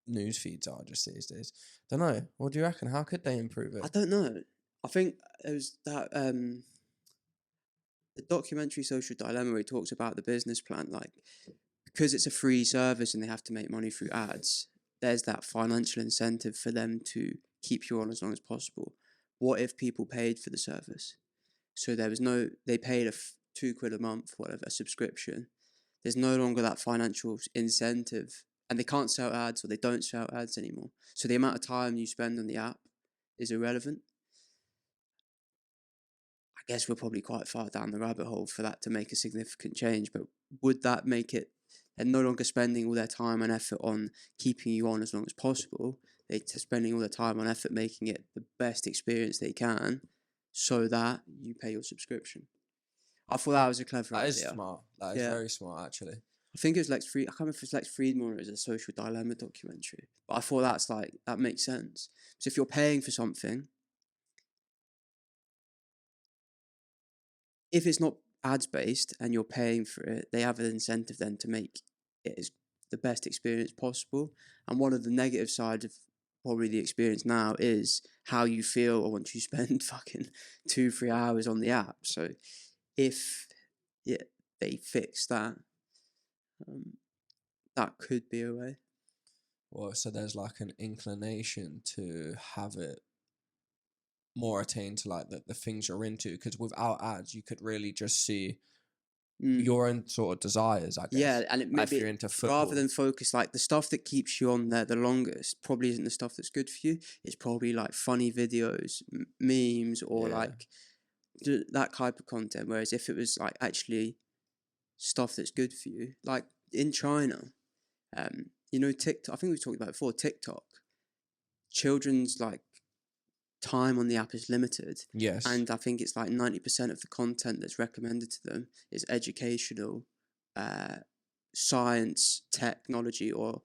B: news feeds are just these days. Don't know. What do you reckon? How could they improve it?
A: I don't know. I think it was that the documentary Social Dilemma where he talks about the business plan, like because it's a free service and they have to make money through ads. There's that financial incentive for them to keep you on as long as possible. What if people paid for the service? So they paid £2 a month, whatever, a subscription. There's no longer that financial incentive, and they can't sell ads or they don't sell ads anymore. So the amount of time you spend on the app is irrelevant. I guess we're probably quite far down the rabbit hole for that to make a significant change, but would that make it, they're no longer spending all their time and effort on keeping you on as long as possible. They're spending all their time and effort making it the best experience they can so that you pay your subscription. I thought that was a clever idea.
B: That is smart. That is very smart, actually.
A: I think it was I can't remember if it's Lex Friedman or it was a Social Dilemma documentary. But I thought that makes sense. So if you're paying for something, if it's not ads-based and you're paying for it, they have an incentive then to make it as the best experience possible. And one of the negative sides of probably the experience now is how you feel once you spend fucking 2-3 hours on the app. So if they fix that, that could be a way.
B: Well, so there's like an inclination to have it more attained to like the things you're into, because without ads you could really just see your own sort of desires, I guess.
A: Yeah, and it maybe
B: if you're into football,
A: rather than focus like the stuff that keeps you on there the longest probably isn't the stuff that's good for you. It's probably like funny videos, memes, or like that type of content. Whereas if it was like actually stuff that's good for you. Like in China, you know, TikTok. I think we've talked about it before. TikTok, children's like time on the app is limited.
B: Yes.
A: And I think it's like 90% of the content that's recommended to them is educational, science, technology, or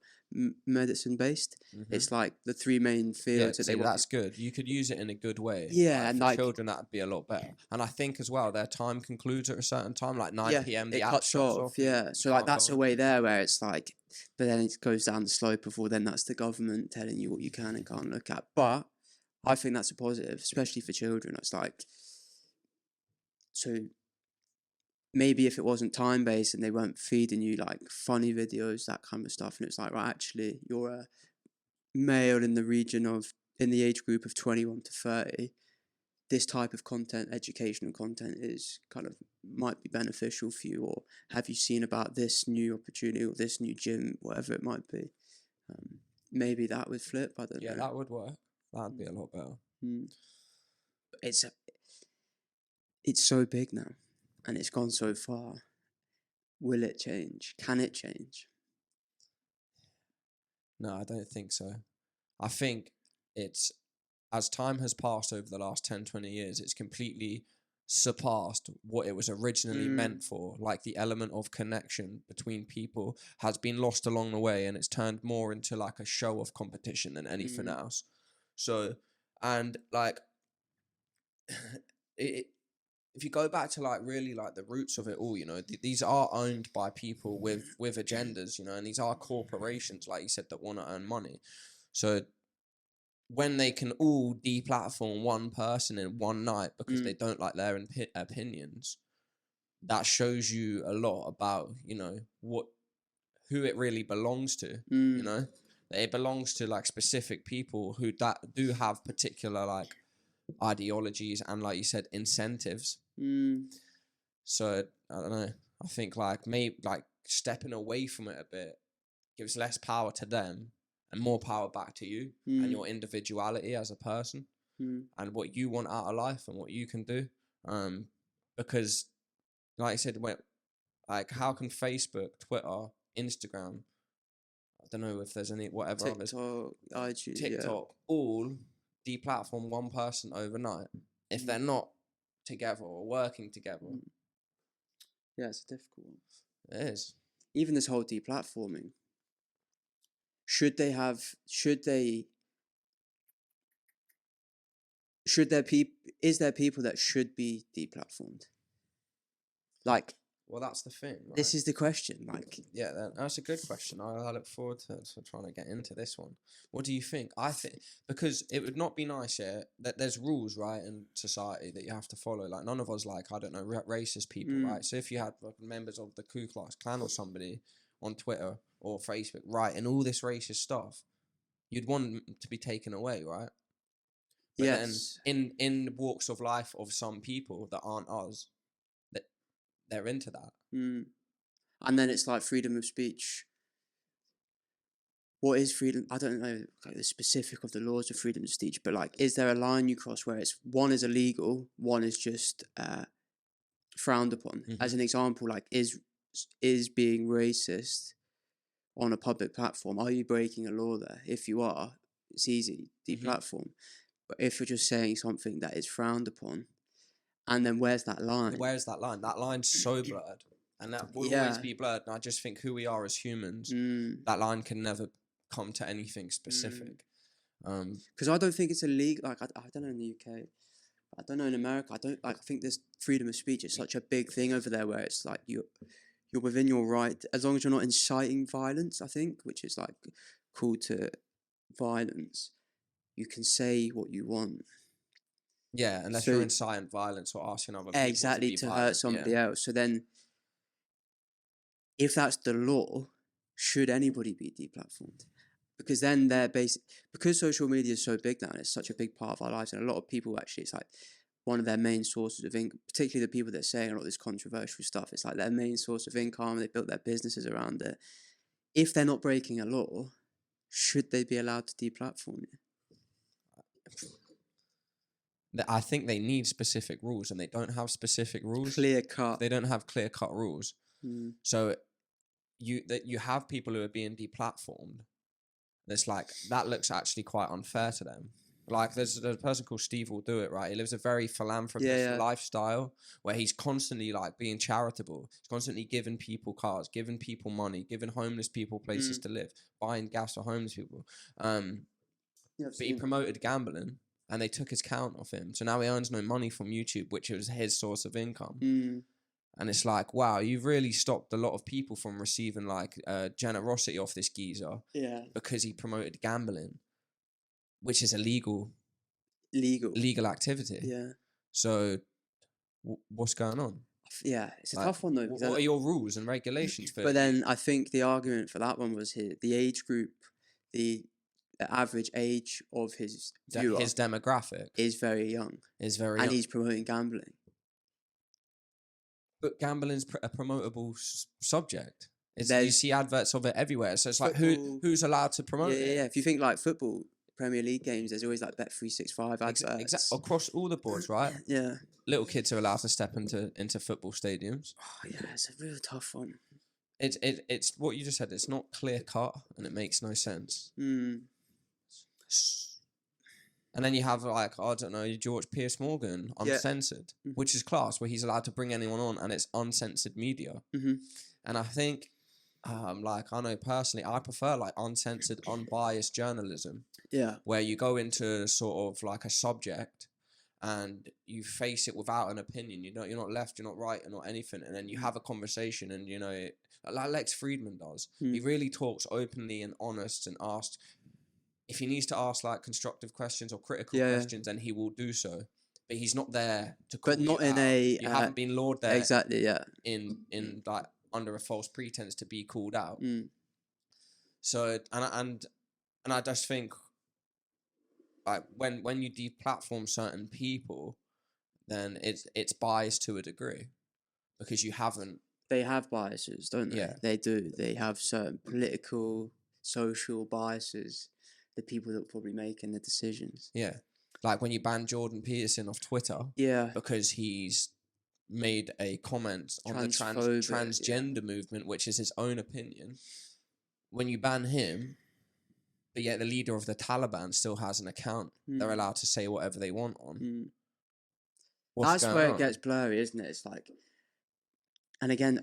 A: medicine based. It's like the three main fields that they want.
B: That's good. You could use it in a good way.
A: Yeah, and
B: for
A: like
B: children, that'd be a lot better. And I think as well, their time concludes at a certain time, like 9 p.m. The
A: it
B: app
A: cuts
B: shuts
A: off. Yeah, so like that's a
B: on.
A: way there where it's like, but then it goes down the slope of, well, then that's the government telling you what you can and can't look at. But I think that's a positive, especially for children. It's like, so maybe if it wasn't time based and they weren't feeding you like funny videos, that kind of stuff, and it's like, right, actually, you're a male in the age group of 21 to 30. This type of content, educational content, is kind of might be beneficial for you, or have you seen about this new opportunity or this new gym, whatever it might be. Maybe that would flip. I don't know.
B: Yeah, that would work. That'd be a lot better.
A: It's so big now, and it's gone so far. Will it change? Can it change?
B: No, I don't think so. I think it's, as time has passed over the last 10, 20 years, it's completely surpassed what it was originally meant for. Like the element of connection between people has been lost along the way, and it's turned more into like a show of competition than anything else. So, and like, if you go back to like really like the roots of it all, you know, these are owned by people with agendas, you know, and these are corporations, like you said, that want to earn money. So when they can all deplatform one person in one night because they don't like their opinions, that shows you a lot about, you know, who it really belongs to. You know, it belongs to like specific people who do have particular like ideologies and, like you said, incentives. So I don't know. I think like maybe like stepping away from it a bit gives less power to them and more power back to you and your individuality as a person and what you want out of life and what you can do. Because, like I said, like how can Facebook, Twitter, Instagram, I don't know if there's any whatever others, TikTok, all deplatform one person overnight if they're not together or working together?
A: Yeah, it's a difficult one.
B: It is.
A: Even this whole deplatforming. Should is there people that should be deplatformed? Like,
B: well, that's the thing, right?
A: This is the question. Like,
B: yeah, that's a good question. I look forward to trying to get into this one. What do you think? I think because it would not be nice, that there's rules, right, in society that you have to follow. Like none of us like, I don't know, racist people, right? So if you had members of the Ku Klux Klan or somebody on Twitter or Facebook writing all this racist stuff, you'd want them to be taken away, right? But
A: yes.
B: then in walks of life of some people that aren't us, that they're into that.
A: And then it's like freedom of speech. What is freedom? I don't know like the specific of the laws of freedom of speech, but like, is there a line you cross where it's one is illegal, one is just frowned upon? As an example, like is being racist on a public platform, are you breaking a law there? If you are, it's easy, deplatform. But if you're just saying something that is frowned upon, and then where's that line?
B: Where's that line? That line's so blurred. And that will always be blurred. And I just think who we are as humans, that line can never come to anything specific.
A: Because I don't think it's illegal. Like, I don't know in the UK. I don't know in America. I think this freedom of speech is such a big thing over there where it's like you're within your right, as long as you're not inciting violence, I think, which is like called to violence, you can say what you want.
B: Yeah, unless you're inciting violence or asking other people
A: to hurt somebody else. So then, if that's the law, should anybody be deplatformed? Because then because social media is so big now and it's such a big part of our lives, and a lot of people actually, it's like one of their main sources of income, particularly the people that are saying a lot of this controversial stuff, it's like their main source of income, they built their businesses around it. If they're not breaking a law, should they be allowed to deplatform you?
B: I think they need specific rules, and they don't have specific rules.
A: Clear cut.
B: They don't have clear cut rules. So you have people who are being deplatformed. That's like, that looks actually quite unfair to them. Like there's a person called Steve Will Do It, right? He lives a very philanthropist lifestyle where he's constantly like being charitable. He's constantly giving people cars, giving people money, giving homeless people places to live, buying gas for homeless people. But he promoted gambling and they took his account off him. So now he earns no money from YouTube, which was his source of income. And it's like, wow, you've really stopped a lot of people from receiving like generosity off this geezer. Because he promoted gambling, which is illegal activity. So what's going on?
A: It's a tough one though.
B: What are your rules and regulations for it?
A: But then I think the argument for that one was the age group, the average age of his viewer,
B: his demographic
A: is very young. And he's promoting gambling.
B: But gambling's a promotable subject. You see adverts of it everywhere. So it's like, who's allowed to promote it?
A: Yeah. If you think like football, Premier League games, there's always like Bet365 adverts.
B: Exactly. Across all the boards, right?
A: Yeah.
B: Little kids are allowed to step into football stadiums.
A: Oh, yeah, it's a real tough one.
B: It's what you just said. It's not clear cut and it makes no sense. And then you have like, I don't know, George Pierce Morgan, Uncensored, which is class, where he's allowed to bring anyone on and it's uncensored media. And I think, like, I know personally, I prefer like uncensored, unbiased journalism. Where you go into sort of like a subject and you face it without an opinion. You're not left, you're not right, you're not anything. And then you have a conversation and, you know, like Lex Friedman does. He really talks openly and honest and asks, if he needs to ask like constructive questions or critical questions, then he will do so. But he's not there to call you out. You haven't been lured there in like under a false pretense to be called out. So and I just think like when you deplatform certain people, then it's biased to a degree because you haven't.
A: They have biases, don't they? Yeah, they do. They have certain political, social biases. The people that are probably making the decisions. Yeah.
B: Like when you ban Jordan Peterson off Twitter.
A: Yeah.
B: Because he's made a comment on the transgender movement, which is his own opinion. When you ban him, but yet the leader of the Taliban still has an account. They're allowed to say whatever they want on.
A: That's where it gets blurry, isn't it? It's like, and again,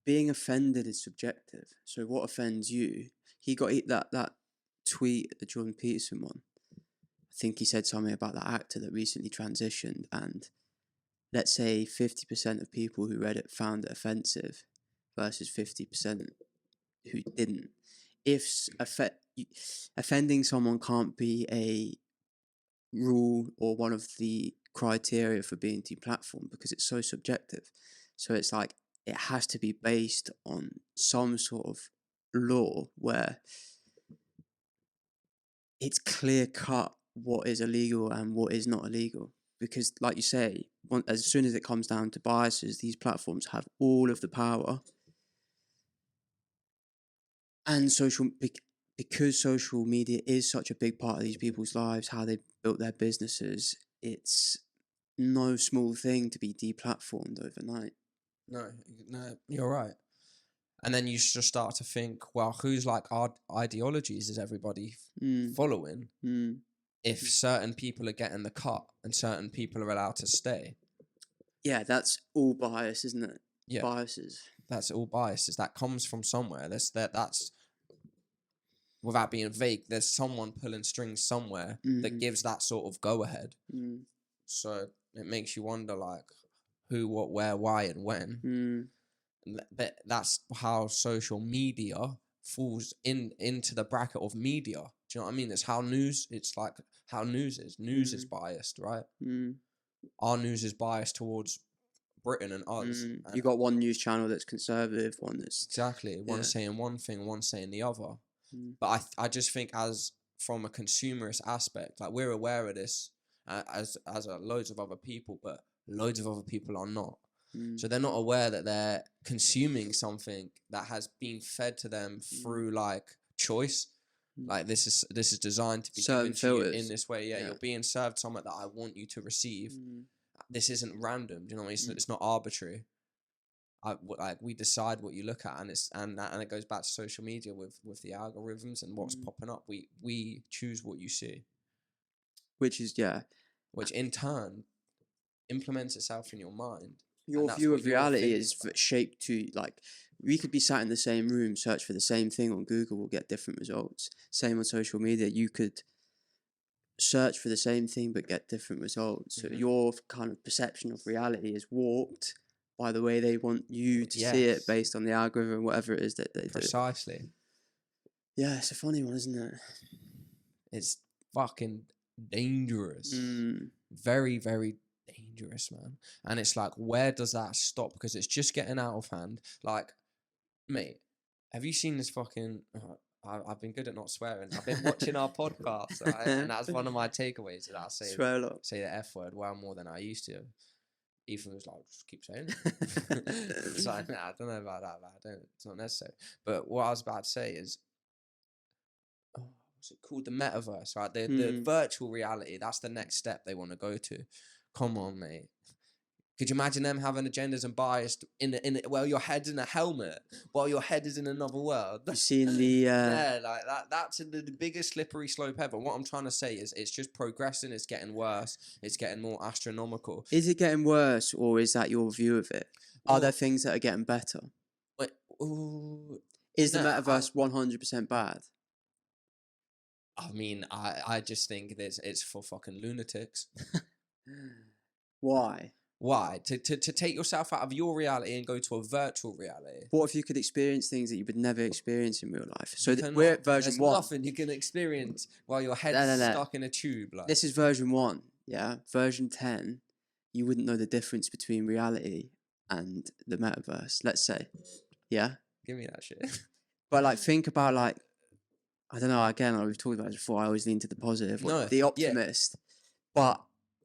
A: being offended is subjective. So what offends you? He got that tweet, the Jordan Peterson one. I think he said something about that actor that recently transitioned, and let's say 50% of people who read it found it offensive versus 50% who didn't. If offending someone can't be a rule or one of the criteria for being deplatformed because it's so subjective. So it's like it has to be based on some sort of law where it's clear cut what is illegal and what is not illegal. Because like you say, as soon as it comes down to biases, these platforms have all of the power. And because social media is such a big part of these people's lives, how they built their businesses, it's no small thing to be deplatformed overnight.
B: No, you're right. And then you just start to think, well, whose like ideologies is everybody following? If certain people are getting the cut and certain people are allowed to stay.
A: Yeah, that's all bias, isn't it?
B: Yeah.
A: Biases.
B: That's all biases. That comes from somewhere. That's without being vague, there's someone pulling strings somewhere that gives that sort of go ahead. So it makes you wonder like who, what, where, why, and when. But that's how social media falls into the bracket of media. Do you know what I mean? It's how news. It's like how news is. News is biased, right? Our news is biased towards Britain and us.
A: You got one news channel that's conservative, one that's
B: exactly one saying one thing, one saying the other. But I just think as from a consumerist aspect, like we're aware of this as loads of other people, but loads of other people are not. So they're not aware that they're consuming something that has been fed to them through like choice. Like this is designed to be given to you in this way. Yeah, you're being served something that I want you to receive. This isn't random. Do you know what I mean? It's not arbitrary. like we decide what you look at, and it goes back to social media with the algorithms and what's popping up. We choose what you see,
A: which is
B: which in turn implements itself in your mind.
A: Your view of reality is shaped to, like, we could be sat in the same room, search for the same thing on Google, we'll get different results. Same on social media, you could search for the same thing but get different results. So your kind of perception of reality is warped by the way they want you to see it based on the algorithm, whatever it is that they do.
B: Precisely.
A: Yeah, it's a funny one, isn't it?
B: It's fucking dangerous. Very, very dangerous, man. And it's like, where does that stop? Because it's just getting out of hand. Like, mate, have you seen this fucking... I've been good at not swearing. I've been watching our podcast, right? And that's one of my takeaways. That I say the F word well more than I used to. Ethan was like, just keep saying it. It's like, nah, I don't know about that, but it's not necessary. But what I was about to say is, what's it called? The metaverse, right? The virtual reality. That's the next step they want to go to. Come on, mate. Could you imagine them having agendas and bias while your head's in a helmet, while your head is in another world?
A: You've seen the...
B: yeah, like that. That's the biggest slippery slope ever. What I'm trying to say is it's just progressing. It's getting worse. It's getting more astronomical.
A: Is it getting worse, or is that your view of it? Are there things that are getting better? Is the metaverse 100% bad?
B: I mean, I just think it's for fucking lunatics.
A: Why?
B: Why? To take yourself out of your reality and go to a virtual reality.
A: What if you could experience things that you would never experience in real life? So we're at version 1.
B: There's nothing you can experience while your head's stuck in a tube. Like.
A: This is version 1, yeah? Version 10, you wouldn't know the difference between reality and the metaverse, let's say. Yeah?
B: Give me that shit.
A: But, like, think about, like, I don't know, again, like we've talked about this before, I always lean to the positive, the optimist. But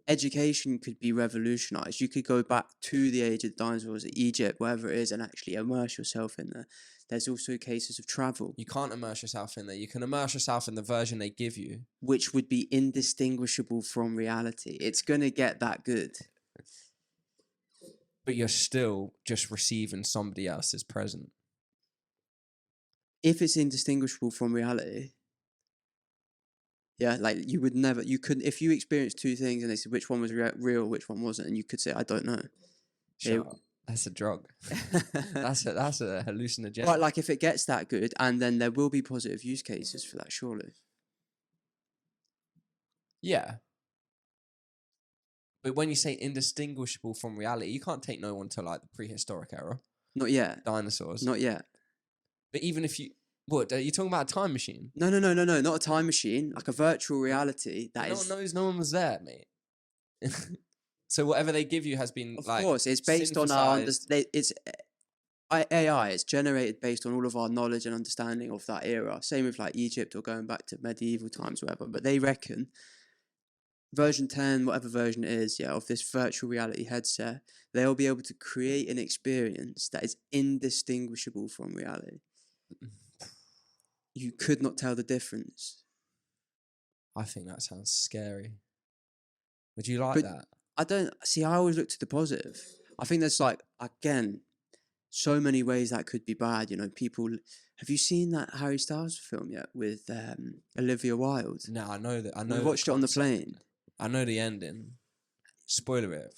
A: education could be revolutionized. You could go back to the age of the dinosaurs, Egypt, wherever it is, and actually immerse yourself in there. There's also cases of travel.
B: You can't immerse yourself in there. You can immerse yourself in the version they give you,
A: which would be indistinguishable from reality. It's going to get that good.
B: But you're still just receiving somebody else's present.
A: If it's indistinguishable from reality... Yeah, like you couldn't, if you experienced two things and they said which one was real, which one wasn't, and you could say, I don't know.
B: That's a drug. that's a hallucinogen.
A: But like if it gets that good, and then there will be positive use cases for that, surely.
B: Yeah. But when you say indistinguishable from reality, you can't take no one to like the prehistoric era.
A: Not yet.
B: Dinosaurs.
A: Not yet.
B: But even if you... What, are you talking about a time machine?
A: No, not a time machine. Like a virtual reality that
B: no one knows no one was there, mate. So whatever they give you has been,
A: of course, it's based on our... It's AI. It's generated based on all of our knowledge and understanding of that era. Same with like Egypt or going back to medieval times, whatever. But they reckon version 10, whatever version it is, of this virtual reality headset, they'll be able to create an experience that is indistinguishable from reality. You could not tell the difference.
B: I think that sounds scary. Would you like that?
A: I don't... See, I always look to the positive. I think there's like, again, so many ways that could be bad. You know, people... Have you seen that Harry Styles film yet with Olivia Wilde?
B: No, I know that.
A: We watched it on the plane.
B: I know the ending. Spoiler it.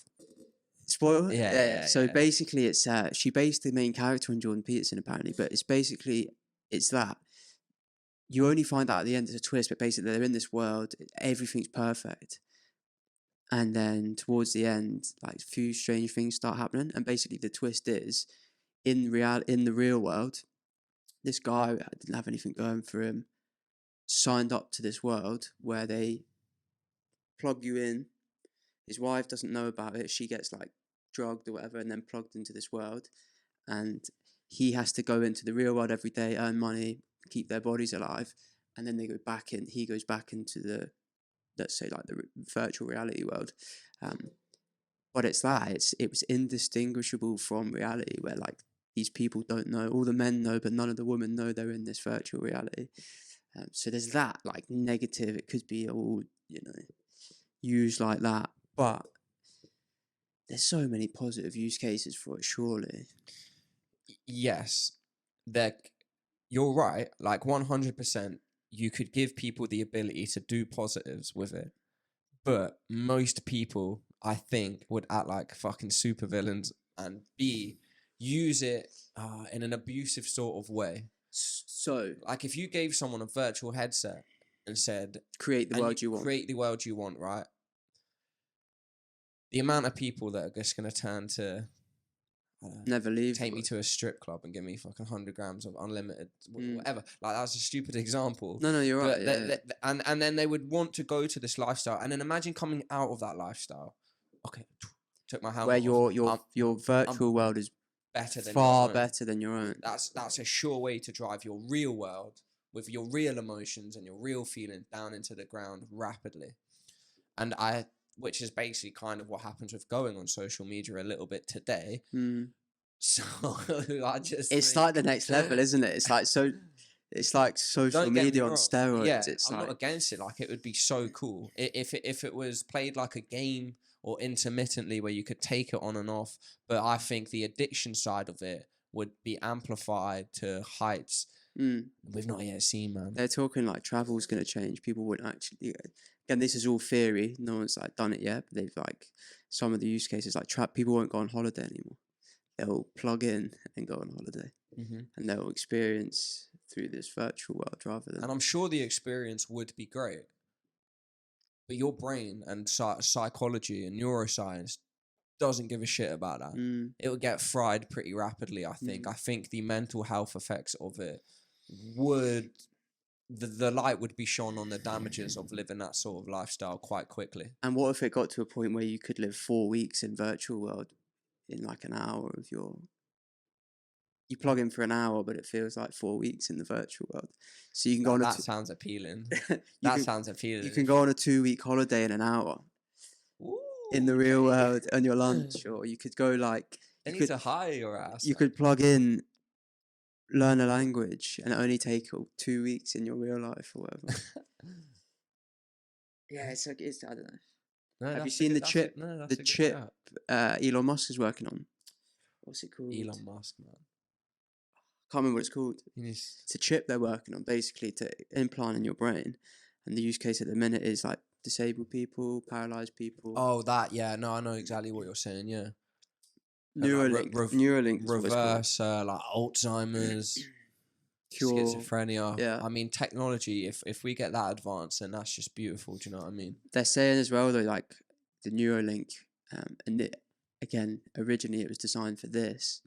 A: Spoiler?
B: Yeah.
A: So basically it's... she based the main character on Jordan Peterson, apparently, but it's basically... It's that. You only find out at the end there's a twist, but basically they're in this world, everything's perfect. And then towards the end, like a few strange things start happening. And basically the twist is, in the real world, this guy didn't have anything going for him, signed up to this world where they plug you in. His wife doesn't know about it. She gets like drugged or whatever and then plugged into this world. And he has to go into the real world every day, earn money, keep their bodies alive, and then they go back in. He goes back into the, let's say, like the virtual reality world. But it's that it was indistinguishable from reality, where like these people don't know. All the men know, but none of the women know they're in this virtual reality. So there's that like negative. It could be all used like that, but there's so many positive use cases for it, surely.
B: Yes, you're right. Like 100%, you could give people the ability to do positives with it, but most people, I think, would act like fucking supervillains and use it in an abusive sort of way.
A: So,
B: like if you gave someone a virtual headset and said,
A: create the world you want.
B: Create the world you want, right? The amount of people that are just going to turn to
A: never leave.
B: Take me to a strip club and give me fucking 100 grams of unlimited whatever. Like, that's a stupid example.
A: No, you're right.
B: And then they would want to go to this lifestyle, and then imagine coming out of that lifestyle. Okay, took my helmet
A: where
B: off.
A: your virtual world is
B: better than
A: far better than your own.
B: That's a sure way to drive your real world with your real emotions and your real feelings down into the ground rapidly. And which is basically kind of what happens with going on social media a little bit today. So
A: it's like the next level, isn't it? It's like social media on steroids.
B: Yeah,
A: I'm
B: not against it. Like, it would be so cool if it was played like a game or intermittently where you could take it on and off. But I think the addiction side of it would be amplified to heights we've not yet seen, man.
A: They're talking like travel's going to change. People wouldn't actually. Again, this is all theory. No one's like done it yet. But they've like some of the use cases like people won't go on holiday anymore. They'll plug in and go on holiday, and they'll experience through this virtual world rather than.
B: And I'm sure the experience would be great, but your brain and psychology and neuroscience doesn't give a shit about that. It would get fried pretty rapidly, I think. I think the mental health effects of it would. The light would be shone on the damages of living that sort of lifestyle quite quickly.
A: And what if it got to a point where you could live 4 weeks in virtual world in like an hour of your... You plug in for an hour, but it feels like 4 weeks in the virtual world. So you can go on
B: that sounds appealing. Sounds appealing.
A: You can go on a 2-week holiday in an hour. Ooh, in the real world on your lunch, or you could go like...
B: They need to hire your ass.
A: You could plug in, learn a language, and only take 2 weeks in your real life or whatever. Yeah, it's I don't know.
B: No,
A: have you seen the chip? The chip Elon Musk is working on. What's it called?
B: Elon Musk, man.
A: Can't remember what it's called. It's a chip they're working on, basically to implant in your brain, and the use case at the minute is like disabled people, paralyzed people.
B: Oh, that, yeah. No, I know exactly what you're saying. Yeah.
A: Neuralink, Neuralink,
B: reverse like Alzheimer's,
A: cure,
B: schizophrenia. Yeah, I mean, technology. If we get that advanced, then that's just beautiful. Do you know what I mean?
A: They're saying as well though, like the Neuralink, and again, originally it was designed for this,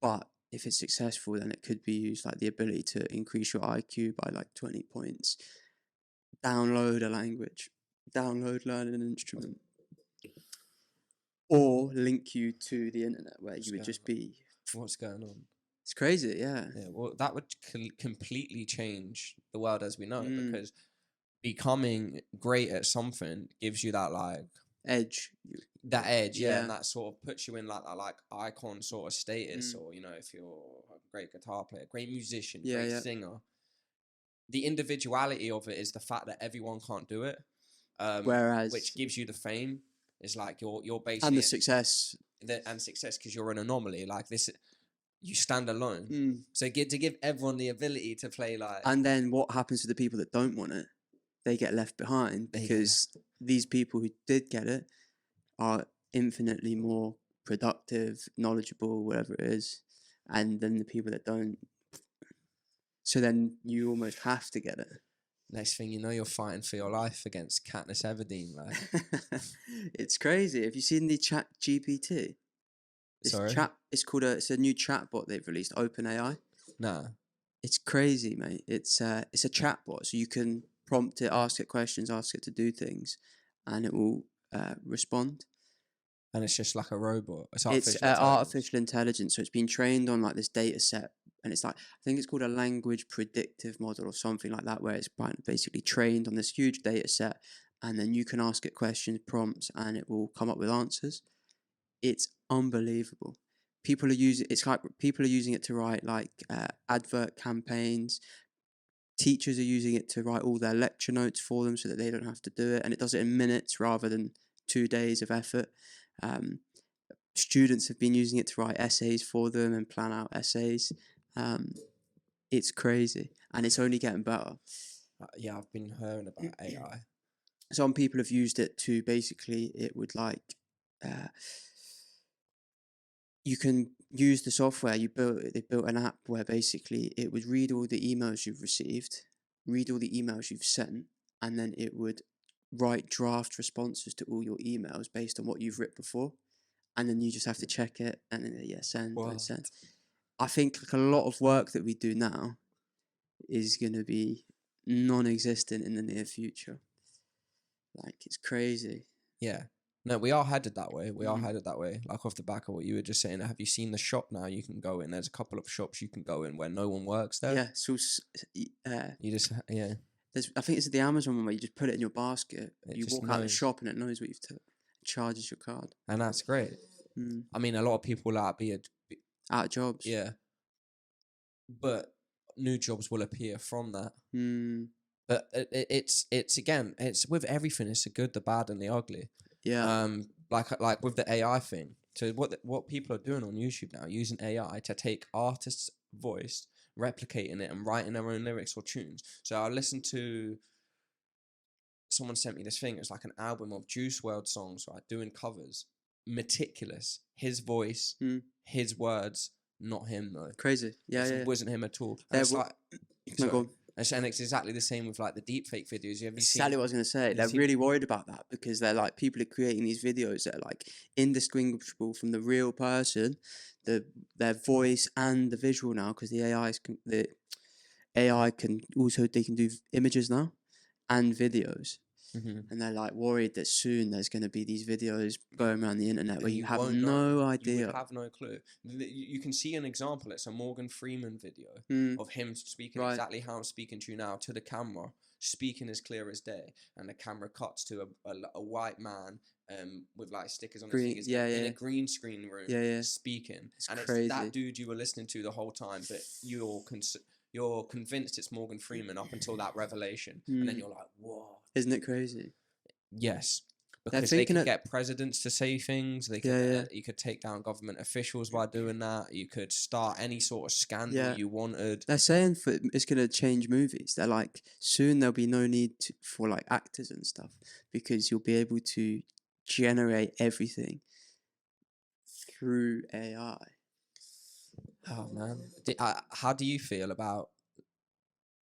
A: but if it's successful, then it could be used like the ability to increase your IQ by like 20 points, download a language, learn an instrument. Or link you to the internet where you would just be...
B: What's going on?
A: It's crazy, yeah.
B: Yeah, well, that would completely change the world as we know it, because becoming great at something gives you that, like...
A: Edge.
B: That edge, yeah, and that sort of puts you in like that like icon sort of status, or, you know, if you're a great guitar player, great musician, great singer. The individuality of it is the fact that everyone can't do it.
A: Whereas...
B: Which gives you the fame. It's like you're basically...
A: And the success.
B: And success, because you're an anomaly. Like this, you stand alone. So to give everyone the ability to play like...
A: And then what happens to the people that don't want it? They get left behind, because these people who did get it are infinitely more productive, knowledgeable, whatever it is. And then the people that don't... So then you almost have to get it.
B: Next thing you know, you're fighting for your life against Katniss Everdeen. Like,
A: it's crazy. Have you seen the Chat GPT?
B: Sorry?
A: It's a new chatbot they've released, OpenAI.
B: Nah.
A: It's crazy, mate. It's a chatbot, so you can prompt it, ask it questions, ask it to do things, and it will respond.
B: And it's just like a robot. It's
A: artificial intelligence. So it's been trained on like this data set. And it's like, I think it's called a language predictive model or something like that, where it's basically trained on this huge data set, and then you can ask it questions, prompts, and it will come up with answers. It's unbelievable. People are using it to write like advert campaigns. Teachers are using it to write all their lecture notes for them so that they don't have to do it, and it does it in minutes rather than 2 days of effort. students have been using it to write essays for them and plan out essays. It's crazy, and it's only getting better.
B: Yeah, I've been hearing about AI.
A: Some people have used it to basically, it would like, you can use the software they built an app where basically it would read all the emails you've received, read all the emails you've sent, and then it would write draft responses to all your emails based on what you've written before, and then you just have to check it and then send and send. I think like a lot of work that we do now is going to be non-existent in the near future. Like, it's crazy.
B: Yeah. No, we are headed that way. We are headed that way. Like, off the back of what you were just saying, have you seen the shop now you can go in? There's a couple of shops you can go in where no one works there.
A: Yeah, so
B: you just, yeah.
A: I think it's the Amazon one where you just put it in your basket. You walk out the
B: knows.
A: shop and it knows what you've took. It charges your card.
B: And that's great. I mean, a lot of people will be
A: out of jobs.
B: Yeah. But new jobs will appear from that. But it's again, it's with everything. It's the good, the bad, and the ugly.
A: Yeah.
B: Like with the AI thing. So what people are doing on YouTube now, using AI to take artists' voice, replicating it, and writing their own lyrics or tunes. So I listened to. Someone sent me this thing. It was like an album of Juice WRLD songs, right, doing covers. Meticulous. His voice, his words, not him though.
A: Crazy. Yeah,
B: it wasn't him at all. And and it's exactly the same with like the deepfake videos.
A: Exactly what I was going to say. They're really worried about that because they're like, people are creating these videos that are like indistinguishable from the real person, their voice and the visual now, because the AI can also, they can do images now and videos. And they're like worried that soon there's going to be these videos going around the internet where you have no idea.
B: You have no clue. You can see an example. It's a Morgan Freeman video of him speaking exactly how I'm speaking to you now to the camera, speaking as clear as day. And the camera cuts to a white man with like stickers on his fingers in a green screen room speaking. It's crazy. It's that dude you were listening to the whole time, but you're convinced it's Morgan Freeman up until that revelation. And then you're like, whoa.
A: Isn't it crazy?
B: Yes. Because they could get presidents to say things. They could, you could take down government officials by doing that. You could start any sort of scandal you wanted.
A: They're saying it's going to change movies. They're like, soon there'll be no need for like actors and stuff because you'll be able to generate everything through AI.
B: Oh, man. How do you feel about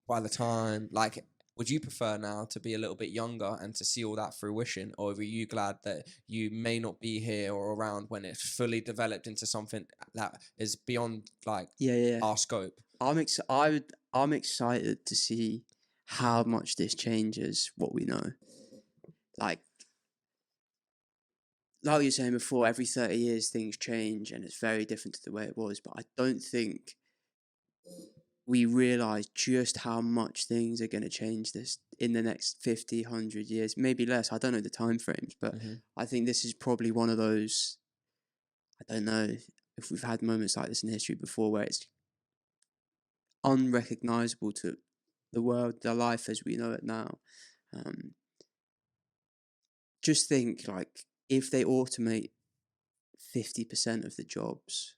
B: by the time, like, would you prefer now to be a little bit younger and to see all that fruition, or are you glad that you may not be here or around when it's fully developed into something that is beyond like our scope?
A: I'm excited to see how much this changes what we know. Like you were saying before, every 30 years things change and it's very different to the way it was. But I don't think we realise just how much things are going to change this in the next 50, 100 years, maybe less. I don't know the time frames, but I think this is probably one of those, I don't know if we've had moments like this in history before where it's unrecognisable to the world, the life as we know it now. Just think, like, if they automate 50% of the jobs,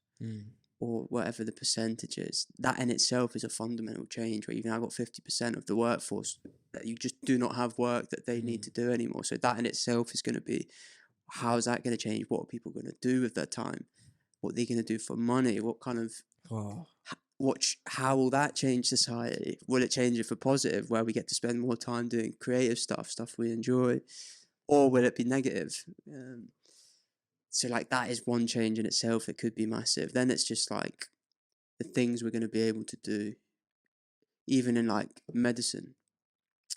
A: or whatever the percentage is, that in itself is a fundamental change where you've now got 50% of the workforce that you just do not have work that they need to do anymore. So that in itself is going to be, how is that going to change? What are people going to do with their time? What are they going to do for money? What kind of, how will that change society? Will it change it for positive, where we get to spend more time doing creative stuff we enjoy? Or will it be negative? So like that is one change in itself that could be massive. Then it's just like the things we're going to be able to do, even in like medicine,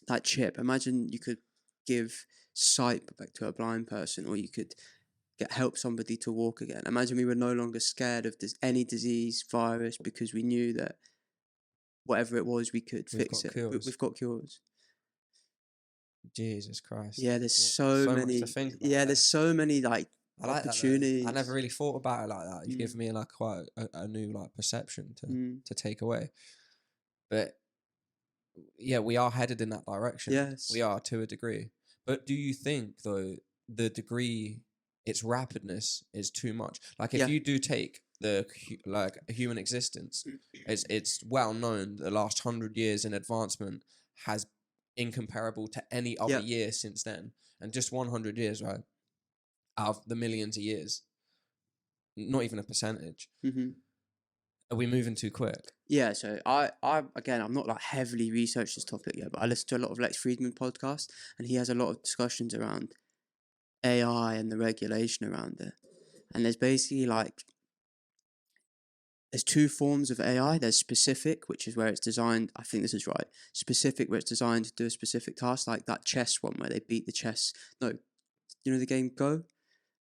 A: that chip. Imagine you could give sight back to a blind person, or you could help somebody to walk again. Imagine we were no longer scared of any disease, virus, because we knew that whatever it was, we could fix it. We've got cures.
B: Jesus Christ.
A: Yeah, there's so many.
B: Much to think about
A: there's so many like opportunities.
B: I never really thought about it like that. You've given me like quite a new like perception to take away. But yeah, we are headed in that direction.
A: Yes,
B: we are to a degree. But do you think though the degree its rapidness is too much. Like if you do take like human existence, it's well known the last 100 years in advancement has incomparable to any other year since then, and just 100 years, right, out of the millions of years, not even a percentage. Are we moving too quick?
A: Yeah, so I again, I'm not like heavily researched this topic yet, but I listen to a lot of Lex Friedman podcasts, and he has a lot of discussions around AI and the regulation around it. And there's basically like, there's two forms of AI. There's specific, which is where it's designed, I think this is right, specific, where it's designed to do a specific task, like that chess one where they beat the chess, no, you know the game Go?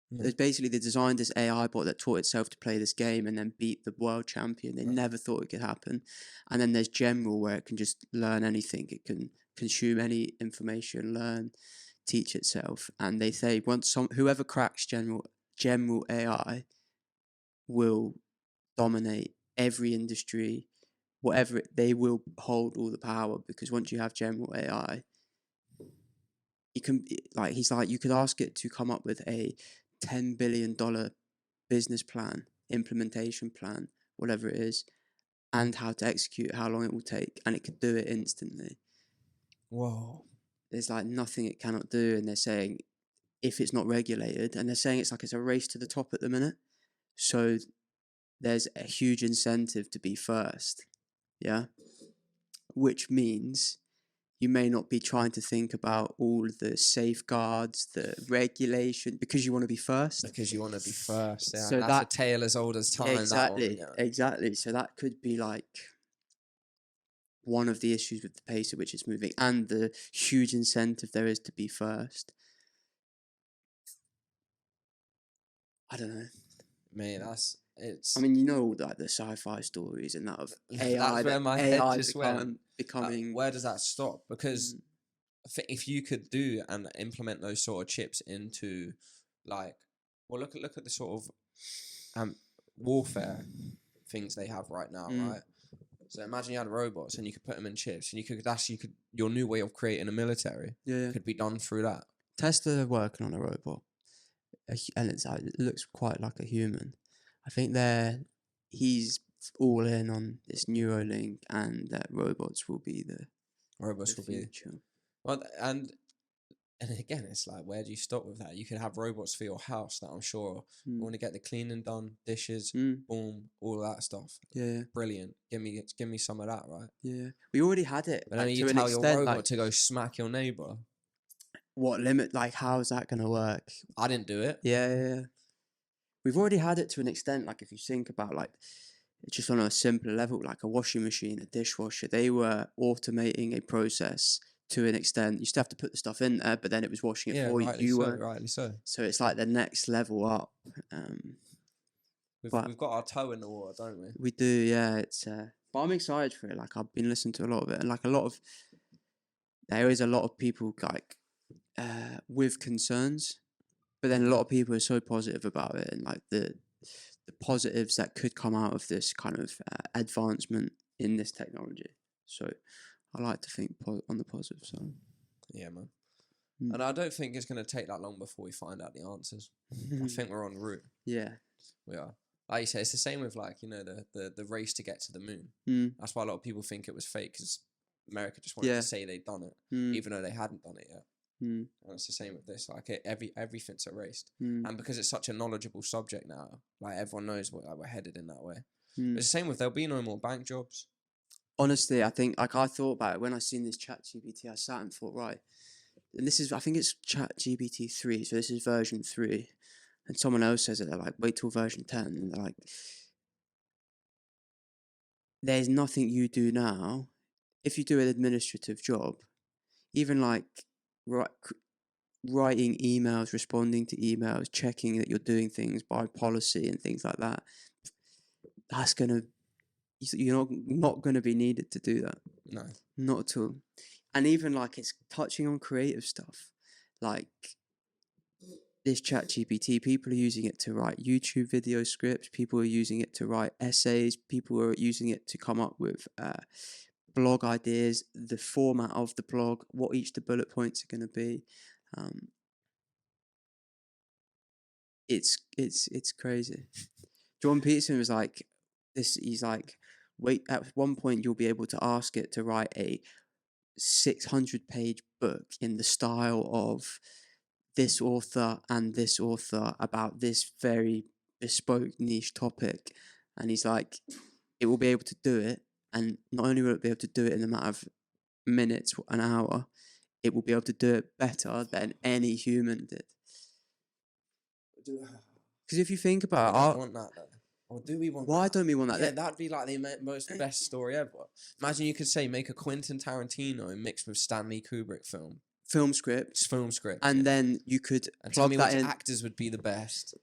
A: There's basically, they designed this AI bot that taught itself to play this game and then beat the world champion. They never thought it could happen. And then there's general, where it can just learn anything. It can consume any information, learn, teach itself. And they say whoever cracks general AI will dominate every industry, whatever they will hold all the power, because once you have general AI, you can, like, he's like, you could ask it to come up with a $10 billion business plan, implementation plan, whatever it is, and how to execute, how long it will take, and it could do it instantly.
B: Whoa.
A: There's like nothing it cannot do, and they're saying if it's not regulated, and they're saying it's like it's a race to the top at the minute. So there's a huge incentive to be first, yeah? Which means you may not be trying to think about all the safeguards, the regulation, because you want to be first.
B: Because you want to be first. Yeah.
A: So
B: that's a tale as old as time.
A: Exactly,
B: that one,
A: exactly. So that could be like one of the issues with the pace at which it's moving, and the huge incentive there is to be first. I don't know.
B: Mate,
A: I mean, you know, like the sci-fi stories and that of AI.
B: That's where my head just went.
A: Becoming.
B: Where does that stop? Because if you could do and implement those sort of chips into, like, well, look at the sort of warfare things they have right now, right? So imagine you had robots and you could put them in chips, and your new way of creating a military could be done through that.
A: Tesla are working on a robot, and it looks quite like a human. I think he's all in on this Neuralink, and that robots will be the future.
B: Well, and again, it's like, where do you stop with that? You can have robots for your house that I'm sure want to get the cleaning done, dishes, boom, all of that stuff.
A: Yeah,
B: brilliant. Give me some of that, right?
A: Yeah, we already had it.
B: But then you tell your robot to go smack your neighbor.
A: What limit? Like, how is that going to work?
B: I didn't do it.
A: Yeah. We've already had it to an extent. Like, if you think about, like, just on a simpler level, like a washing machine, a dishwasher, they were automating a process to an extent. You still have to put the stuff in there, but then it was washing it for you.
B: Rightly so.
A: So it's like the next level up.
B: We've got our toe in the water, don't we?
A: We do, yeah. But I'm excited for it. Like, I've been listening to a lot of it, and like there is a lot of people like with concerns, but then a lot of people are so positive about it, and like the positives that could come out of this kind of advancement in this technology. So I like to think on the positive side.
B: Yeah, man. And I don't think it's going to take that long before we find out the answers. I think we're en route.
A: Yeah,
B: we are. Like you say, it's the same with, like, you know, the race to get to the moon. That's why a lot of people think it was fake, because America just wanted to say they'd done it, even though they hadn't done it yet. And it's the same with this. Like, everything's erased, and because it's such a knowledgeable subject now, like, everyone knows we're headed in that way. It's the same with, there'll be no more bank jobs.
A: Honestly, I think, like, I thought about it when I seen this ChatGPT. I sat and thought, right, and this is, I think it's ChatGPT 3, so this is version 3, and someone else says it, they're like, wait till version 10, and they're like, there's nothing you do now, if you do an administrative job, even like writing emails, responding to emails, checking that you're doing things by policy and things like that, you're not going to be needed to do that.
B: No.
A: Not at all. And even like, it's touching on creative stuff. Like this ChatGPT, people are using it to write YouTube video scripts. People are using it to write essays. People are using it to come up with blog ideas, the format of the blog, what each the bullet points are going to be. it's crazy. Jordan Peterson was like this. He's like, wait. At one point, you'll be able to ask it to write a 600-page book in the style of this author and this author about this very bespoke niche topic, and he's like, it will be able to do it, and not only will it be able to do it in a matter of minutes, an hour, it will be able to do it better than any human did. Because if you think about it,
B: I don't want that though. Or do we want
A: why
B: that?
A: don't we want that?
B: Yeah, that'd be like the most best story ever. Imagine you could say make a Quentin Tarantino mixed with Stanley Kubrick film
A: script,
B: and
A: then you could
B: and
A: plug
B: tell me
A: that
B: which
A: in.
B: actors would be the best.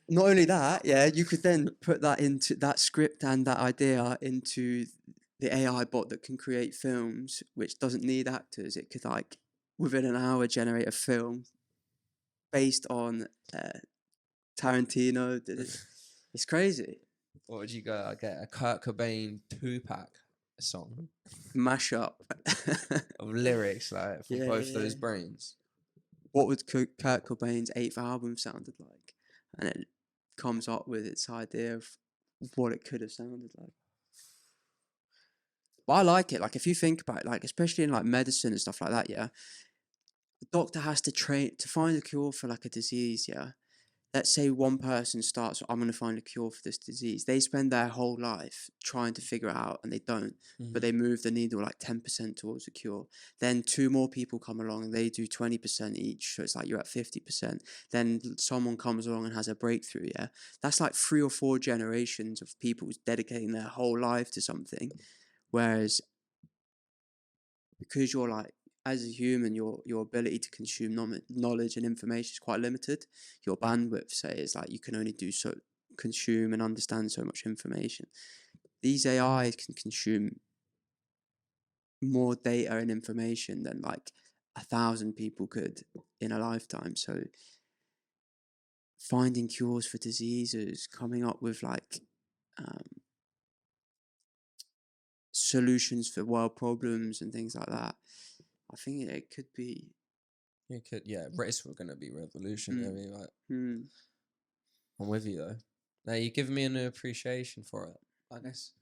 A: Not only that, yeah, you could then put that into that script and that idea into the AI bot that can create films, which doesn't need actors. It could like within an hour generate a film based on Tarantino did it. It's crazy.
B: What would you go? I get a Kurt Cobain Tupac song
A: Mashup
B: of lyrics like from both those brains.
A: What would Kurt Cobain's 8th album sounded like? And it comes up with its idea of what it could have sounded like. But I like it. Like if you think about it, like especially in like medicine and stuff like that, yeah. The doctor has to train to find a cure for like a disease, yeah. Let's say one person starts, I'm going to find a cure for this disease. They spend their whole life trying to figure it out and they don't, but they move the needle like 10% towards a cure. Then 2 more people come along and they do 20% each. So it's like you're at 50%. Then someone comes along and has a breakthrough, yeah. That's like 3 or 4 generations of people dedicating their whole life to something. Whereas because you're like, as a human, your ability to consume knowledge and information is quite limited. Your bandwidth, say, is like you can only consume and understand so much information. These AIs can consume more data and information than like 1,000 people could in a lifetime. So finding cures for diseases, coming up with like solutions for world problems and things like that. I think it could be.
B: It could, yeah. It's going to be revolutionary. Like, I'm with you though. Now you're giving me a new appreciation for it, I guess.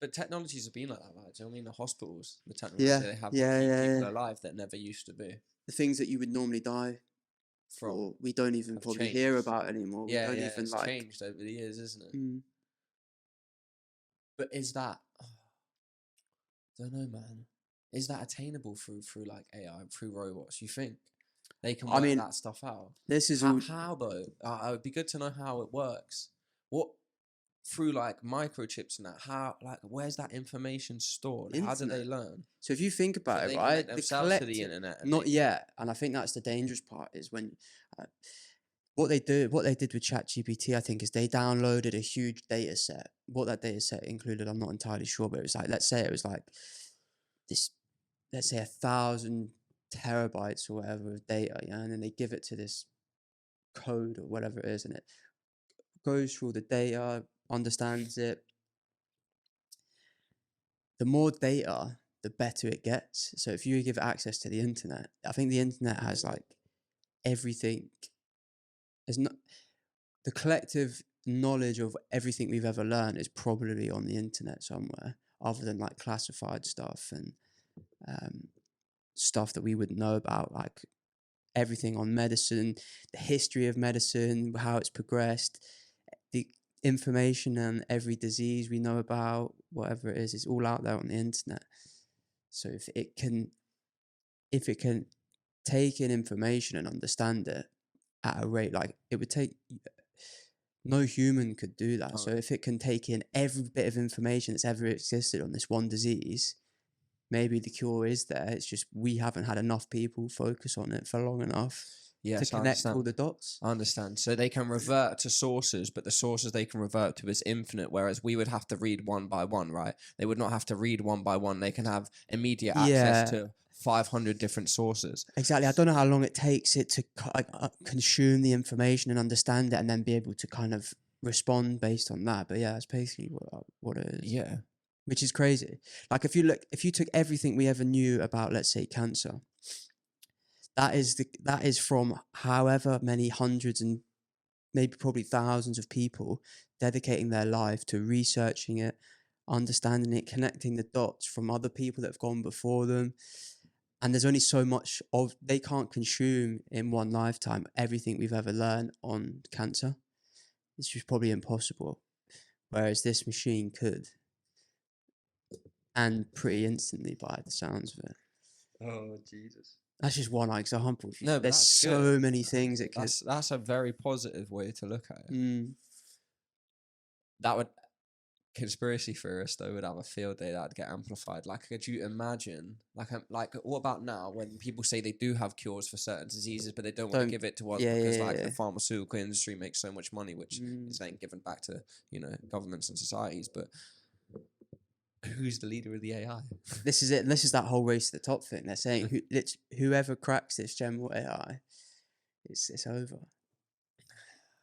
B: But technologies have been like that, right? Do you know what I mean? The hospitals, the technology they have to keep people alive that never used to be.
A: The things that you would normally die from, we don't even probably hear about anymore.
B: Yeah, it's changed over the years, isn't it? But is that? I don't know, man. Is that attainable through like AI, through robots? You think they can work that stuff out?
A: This is
B: how though? It would be good to know how it works. What through like microchips and that? How like where's that information stored? How do they learn?
A: So if you think about it, right,
B: themselves to the internet.
A: Not yet, and I think that's the dangerous part. Is when what they did with ChatGPT, I think, is they downloaded a huge data set. What that data set included, I'm not entirely sure, but it was like, let's say it was like this, let's say 1,000 terabytes or whatever of data, yeah, and then they give it to this code or whatever it is, and it goes through the data, understands it. The more data, the better it gets. So if you give access to the internet, I think the internet has like everything. There's not the collective knowledge of everything we've ever learned is probably on the internet somewhere, other than like classified stuff and stuff that we wouldn't know about, like everything on medicine, the history of medicine, how it's progressed, the information on every disease we know about, whatever it is all out there on the internet. So if it can take in information and understand it at a rate like it would take, no human could do that. So if it can take in every bit of information that's ever existed on this one disease, maybe the cure is there. It's just we haven't had enough people focus on it for long enough to connect all the dots.
B: I understand. So they can revert to sources, but the sources they can revert to is infinite, whereas we would have to read one by one, right? They would not have to read one by one. They can have immediate access to 500 different sources.
A: Exactly. I don't know how long it takes it to consume the information and understand it and then be able to kind of respond based on that. But yeah, that's basically what it is.
B: Yeah.
A: Which is crazy. Like if you took everything we ever knew about, let's say, cancer, that is from however many hundreds and maybe probably thousands of people dedicating their life to researching it, understanding it, connecting the dots from other people that have gone before them. And there's only so much they can't consume in one lifetime everything we've ever learned on cancer. It's just probably impossible. Whereas this machine could. And pretty instantly by the sounds of it.
B: Oh, Jesus.
A: That's just one example.
B: No, but
A: there's
B: that's
A: so
B: good.
A: many things it could.
B: That's a very positive way to look at it. That would conspiracy theorists though would have a field day that'd get amplified. Like, could you imagine? Like, what about now when people say they do have cures for certain diseases, but they don't want to give it to us because the pharmaceutical industry makes so much money, which is then given back to governments and societies, but. Who's the leader of the AI?
A: This is it. This is that whole race to the top thing. They're saying whoever cracks this general AI, it's over.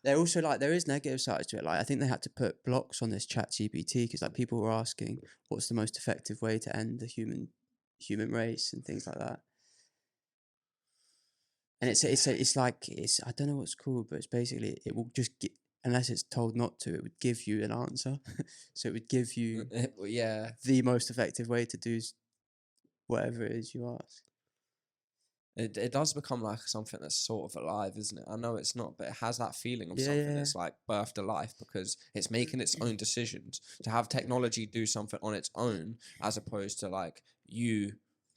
A: They're also like, there is negative sides to it. Like, I think they had to put blocks on this ChatGPT because like people were asking what's the most effective way to end the human race and things like that. And it's like I don't know what it's called, but it's basically it will just unless it's told not to, it would give you an answer. So it would give you the most effective way to do whatever it is you ask.
B: It does become like something that's sort of alive, isn't it? I know it's not, but it has that feeling of something that's like birthed alive because it's making its own decisions. To have technology do something on its own as opposed to like you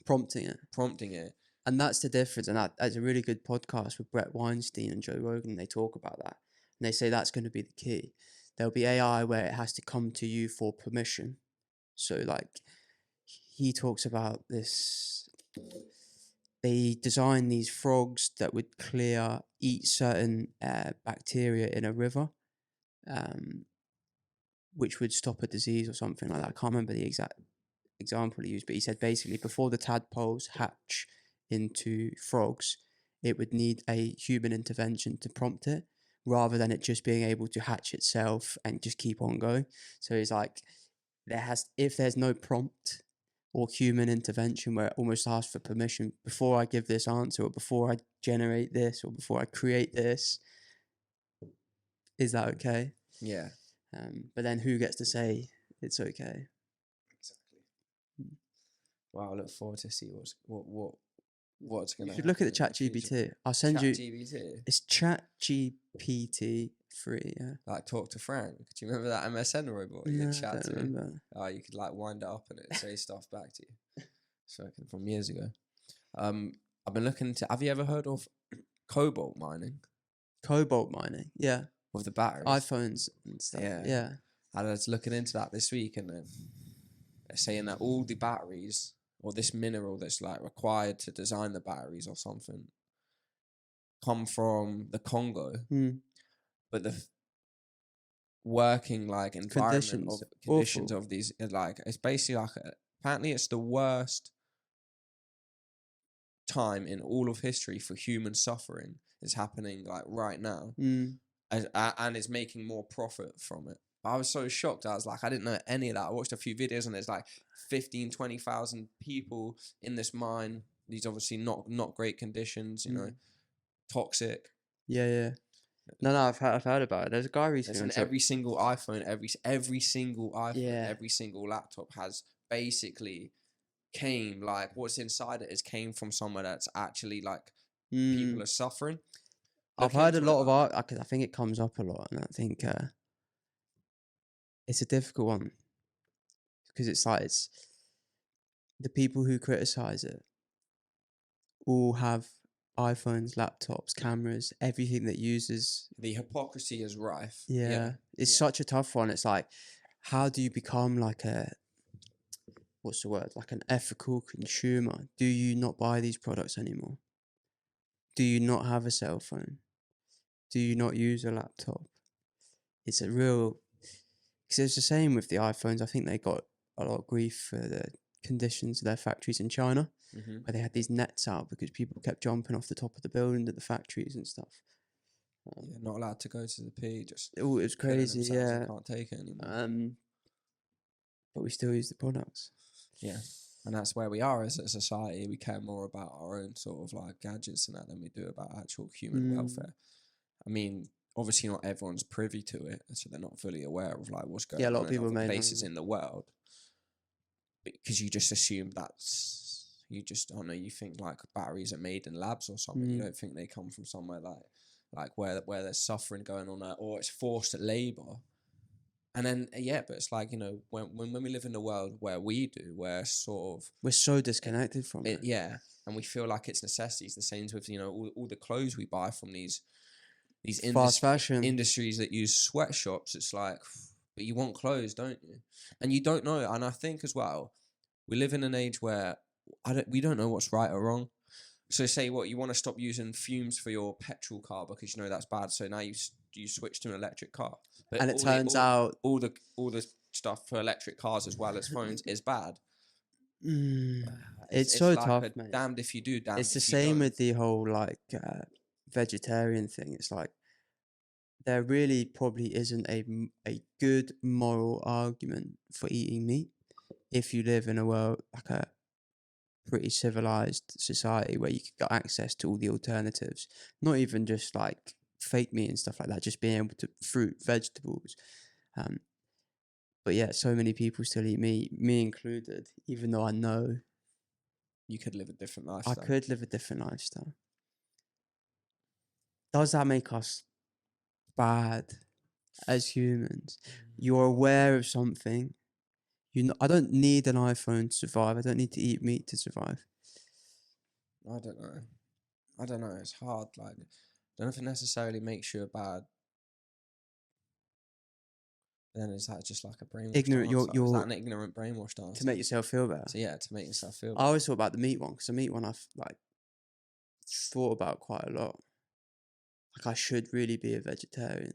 A: prompting it. And that's the difference. And that's a really good podcast with Brett Weinstein and Joe Rogan. They talk about that. And they say that's going to be the key. There'll be AI where it has to come to you for permission. So like he talks about this, they designed these frogs that would eat certain bacteria in a river, which would stop a disease or something like that. I can't remember the exact example he used, but he said basically before the tadpoles hatch into frogs, it would need a human intervention to prompt it, rather than it just being able to hatch itself and just keep on going. So it's like if there's no prompt or human intervention where it almost asks for permission before I give this answer or before I generate this or before I create this, is that okay?
B: Yeah.
A: But then who gets to say it's okay?
B: Exactly. Wow, I look forward to see what's going to happen.
A: You should look at the ChatGPT. I'll send you.
B: ChatGPT.
A: It's ChatGPT 3. Yeah.
B: Like Talk to Frank. Do you remember that MSN robot?
A: No, I don't remember.
B: Oh, you could like wind it up and it say stuff back to you. So from years ago. I've been looking into. Have you ever heard of Cobalt Mining?
A: Cobalt Mining, yeah.
B: With the batteries,
A: iPhones and stuff. Yeah.
B: I was looking into that this week, and they're saying that all the batteries, or this mineral that's like required to design the batteries or something, come from the Congo. But the working like environment conditions of these, like it's basically like apparently it's the worst time in all of history for human suffering is happening like right now, and it's making more profit from it. I was so shocked. I was like, I didn't know any of that. I watched a few videos and there's like 20,000 people in this mine. These obviously not great conditions, toxic.
A: Yeah. No, I've heard about it. There's a guy recently.
B: Every single iPhone, every single iPhone, every single laptop has basically came like what's inside it came from somewhere that's actually like people are suffering.
A: I've heard a lot of art. I think it comes up a lot, and I think it's a difficult one because it's like the people who criticize it all have iPhones, laptops, cameras, everything that uses.
B: The hypocrisy is rife.
A: It's such a tough one. It's like, how do you become like like an ethical consumer? Do you not buy these products anymore? Do you not have a cell phone? Do you not use a laptop? It's a real, because it's the same with the iPhones. I think they got a lot of grief for the conditions of their factories in China, where they had these nets out because people kept jumping off the top of the building to the factories and stuff.
B: Not allowed to go to the P.
A: It was crazy. Yeah,
B: can't take it anymore.
A: But we still use the products.
B: Yeah, and that's where we are as a society. We care more about our own sort of like gadgets and that than we do about actual human welfare. I mean, obviously not everyone's privy to it, so they're not fully aware of like what's going
A: Yeah, a lot
B: on
A: of
B: in
A: people
B: other
A: may
B: places
A: know.
B: in the world, because you just assume oh no, you think like batteries are made in labs or something. You don't think they come from somewhere like where there's suffering going on, or it's forced labor. And then but it's like, you know, when we live in a world where we're sort of,
A: we're so disconnected from it.
B: Yeah, and we feel like it's necessities. The same with, you know, all the clothes we buy from these
A: Fast fashion
B: industries that use sweatshops. It's like, but you want clothes, don't you? And you don't know. And I think as well, we live in an age where we don't know what's right or wrong. So say what you want to stop using fumes for your petrol car because you know that's bad. So now you switch to an electric car. But
A: and it turns out
B: all the stuff for electric cars as well as phones is bad.
A: it's so
B: like
A: tough, mate.
B: Damned if you do, damned
A: it's the
B: if you
A: same
B: don't.
A: with the whole like vegetarian thing. It's like there really probably isn't a good moral argument for eating meat if you live in a world like a pretty civilized society where you could get access to all the alternatives, not even just like fake meat and stuff like that, just being able to fruit, vegetables. But yeah, so many people still eat meat, me included, even though I know
B: you could live a different
A: I
B: lifestyle.
A: could live a different lifestyle. Does that make us bad as humans? You're aware of something. I don't need an iPhone to survive. I don't need to eat meat to survive.
B: I don't know. It's hard. Like, I don't know if it necessarily makes you a bad. Then is that just like a brainwash
A: Ignorant.
B: answer?
A: You're
B: Is that an ignorant brainwashed answer?
A: to make yourself feel better.
B: So yeah, to make yourself feel
A: I
B: better.
A: always thought about the meat one because the meat one I've like thought about quite a lot. Like I should really be a vegetarian,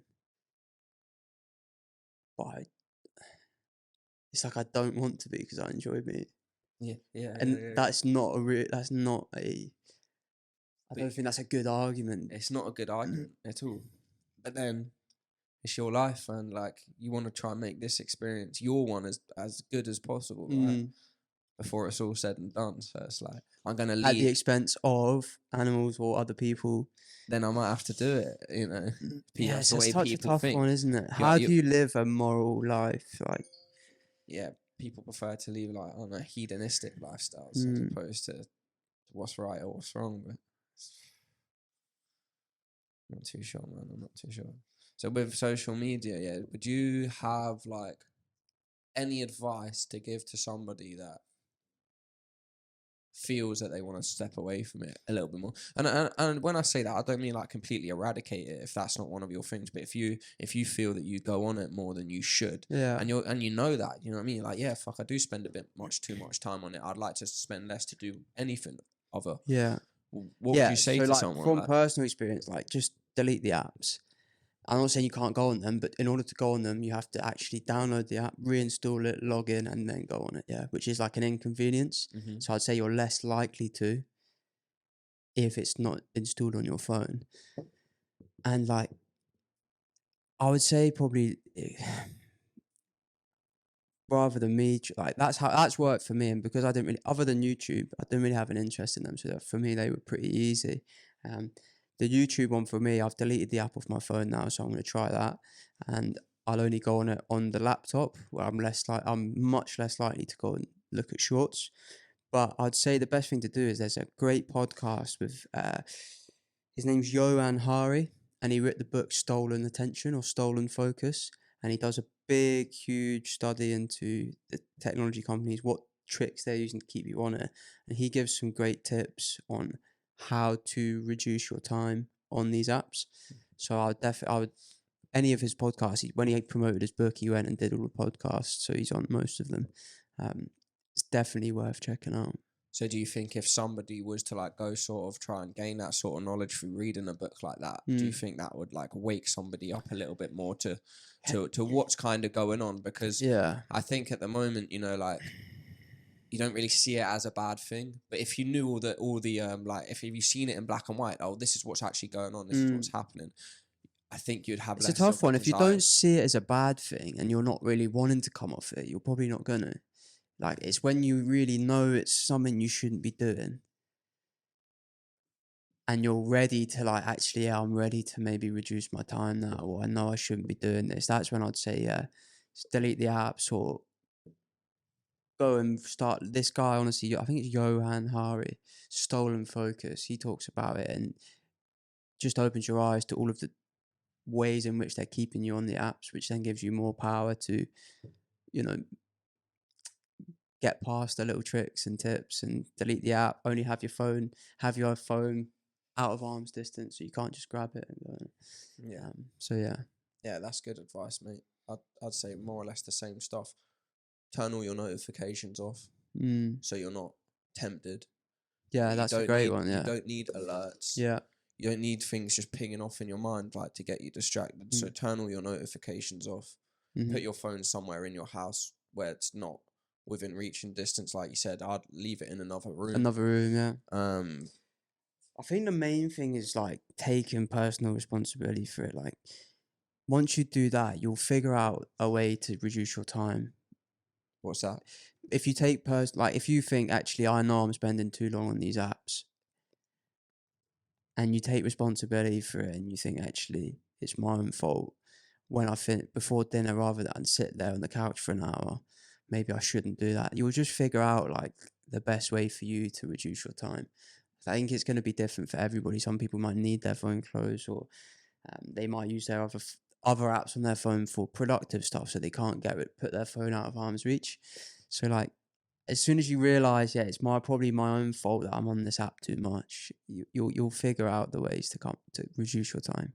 A: but it's like I don't want to be because I enjoy meat.
B: Yeah.
A: That's not a real. That's not a. I don't think that's a good argument.
B: It's not a good argument at all. But then it's your life, and like you want to try and make this experience, your one, as good as possible, right? Before it's all said and done. So it's like I'm gonna leave
A: at the expense of animals or other people.
B: Then I might have to do it. You know,
A: Yeah,
B: that's
A: it's
B: the way
A: such a
B: people
A: tough
B: think.
A: one, isn't it? How do you live a moral life? Like,
B: yeah, people prefer to live like on a hedonistic lifestyle as opposed to what's right or what's wrong. But I'm not too sure, man. I'm not too sure. So with social media, yeah, would you have like any advice to give to somebody that feels that they want to step away from it a little bit more? And when I say that, I don't mean like completely eradicate it if that's not one of your things. But if you feel that you go on it more than you should,
A: yeah,
B: and you know that, you know what I mean, like yeah, fuck, I do spend a bit too much time on it. I'd like to spend less to do anything other.
A: yeah.
B: What would you say
A: so
B: to
A: like,
B: someone
A: from
B: like
A: personal experience, like just delete the apps. I'm not saying you can't go on them, but in order to go on them, you have to actually download the app, reinstall it, log in, and then go on it. Yeah, which is like an inconvenience. So I'd say you're less likely to if it's not installed on your phone. And like, I would say probably rather than me, like that's worked for me. And because I didn't really, other than YouTube, I didn't really have an interest in them. So for me, they were pretty easy. The YouTube one for me, I've deleted the app off my phone now, so I'm going to try that, and I'll only go on it on the laptop where I'm much less likely to go and look at shorts. But I'd say the best thing to do is there's a great podcast with his name's Johan Hari, and he wrote the book Stolen Attention or Stolen Focus, and he does a big, huge study into the technology companies, what tricks they're using to keep you on it, and he gives some great tips on how to reduce your time on these apps. So I would any of his podcasts. When he promoted his book, he went and did all the podcasts, so he's on most of them. It's definitely worth checking out.
B: So do you think if somebody was to like go sort of try and gain that sort of knowledge through reading a book like that, do you think that would like wake somebody up a little bit more to what's kind of going on? Because I think at the moment, you know, like you don't really see it as a bad thing. But if you knew all the like if you've seen it in black and white, oh, this is what's actually going on, this is what's happening, I think you'd have
A: it's
B: less
A: a tough
B: of a
A: one. If you
B: desire.
A: don't see it as a bad thing and you're not really wanting to come off it, you're probably not gonna. Like, it's when you really know it's something you shouldn't be doing. and you're ready to like, actually, yeah, I'm ready to maybe reduce my time now, or I know I shouldn't be doing this. That's when I'd say, yeah, just delete the apps or go and start. This guy, honestly, I think it's Johan Hari, Stolen Focus. He talks about it and just opens your eyes to all of the ways in which they're keeping you on the apps, which then gives you more power to, you know, get past the little tricks and tips and delete the app. Only have your phone out of arm's distance, so you can't just grab it and go.
B: Yeah.
A: So yeah.
B: Yeah, that's good advice, mate. I'd say more or less the same stuff. Turn all your notifications off, so you're not tempted.
A: Yeah, that's a great one. Yeah.
B: You don't need alerts.
A: Yeah.
B: You don't need things just pinging off in your mind like to get you distracted. So turn all your notifications off. Put your phone somewhere in your house where it's not within reaching distance. Like you said, I'd leave it in another room.
A: Yeah. I think the main thing is like taking personal responsibility for it. Like once you do that, you'll figure out a way to reduce your time.
B: What's that?
A: If you take if you think, actually, I know I'm spending too long on these apps, and you take responsibility for it, and you think, actually, it's my own fault. When I before dinner, rather than sit there on the couch for an hour, maybe I shouldn't do that. You'll just figure out like the best way for you to reduce your time. I think it's going to be different for everybody. Some people might need their phone closed, or they might use their other apps on their phone for productive stuff, so they can't put their phone out of arm's reach. So like, as soon as you realize, yeah, it's probably my own fault that I'm on this app too much, you'll figure out the ways to reduce your time.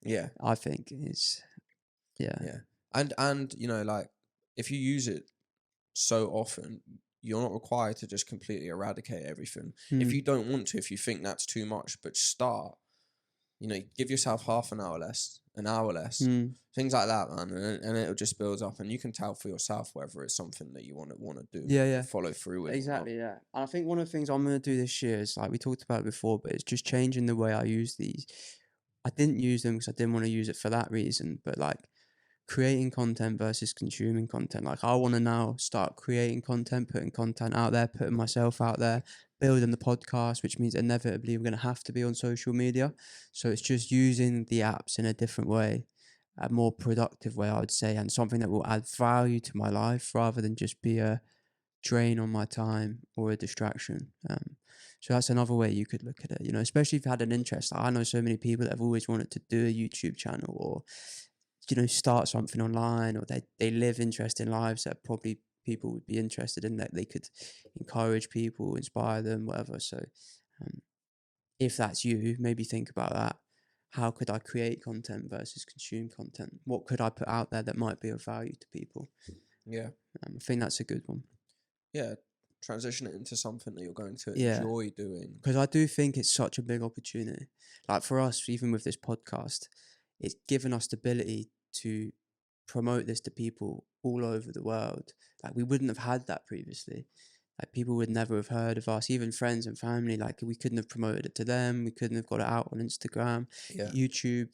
B: Yeah,
A: I think it's yeah.
B: And you know, like if you use it so often, you're not required to just completely eradicate everything. If you don't want to, if you think that's too much, but start. You know, give yourself half an hour less, an hour less, things like that, man, and it'll just build up, and you can tell for yourself whether it's something that you want to do, follow through with.
A: Exactly, yeah. And I think one of the things I'm gonna do this year is, like we talked about it before, but it's just changing the way I use these. I didn't use them because I didn't want to use it for that reason, but like creating content versus consuming content. Like I want to now start creating content, putting content out there, putting myself out there, building the podcast, which means inevitably we're going to have to be on social media. So it's just using the apps in a different way, a more productive way, I would say, and something that will add value to my life rather than just be a drain on my time or a distraction. So that's another way you could look at it, you know, especially if you had an interest. I know so many people that have always wanted to do a YouTube channel, or you know, start something online, or they live interesting lives that probably people would be interested in, that they could encourage people, inspire them, whatever. So if that's you, maybe think about that. How could I create content versus consume content? What could I put out there that might be of value to people?
B: Yeah.
A: I think that's a good one.
B: Yeah. Transition it into something that you're going to enjoy doing.
A: Because I do think it's such a big opportunity. Like for us, even with this podcast, it's given us the ability to promote this to people all over the world. Like we wouldn't have had that previously. Like people would never have heard of us, even friends and family. Like we couldn't have promoted it to them. We couldn't have got it out on Instagram, YouTube.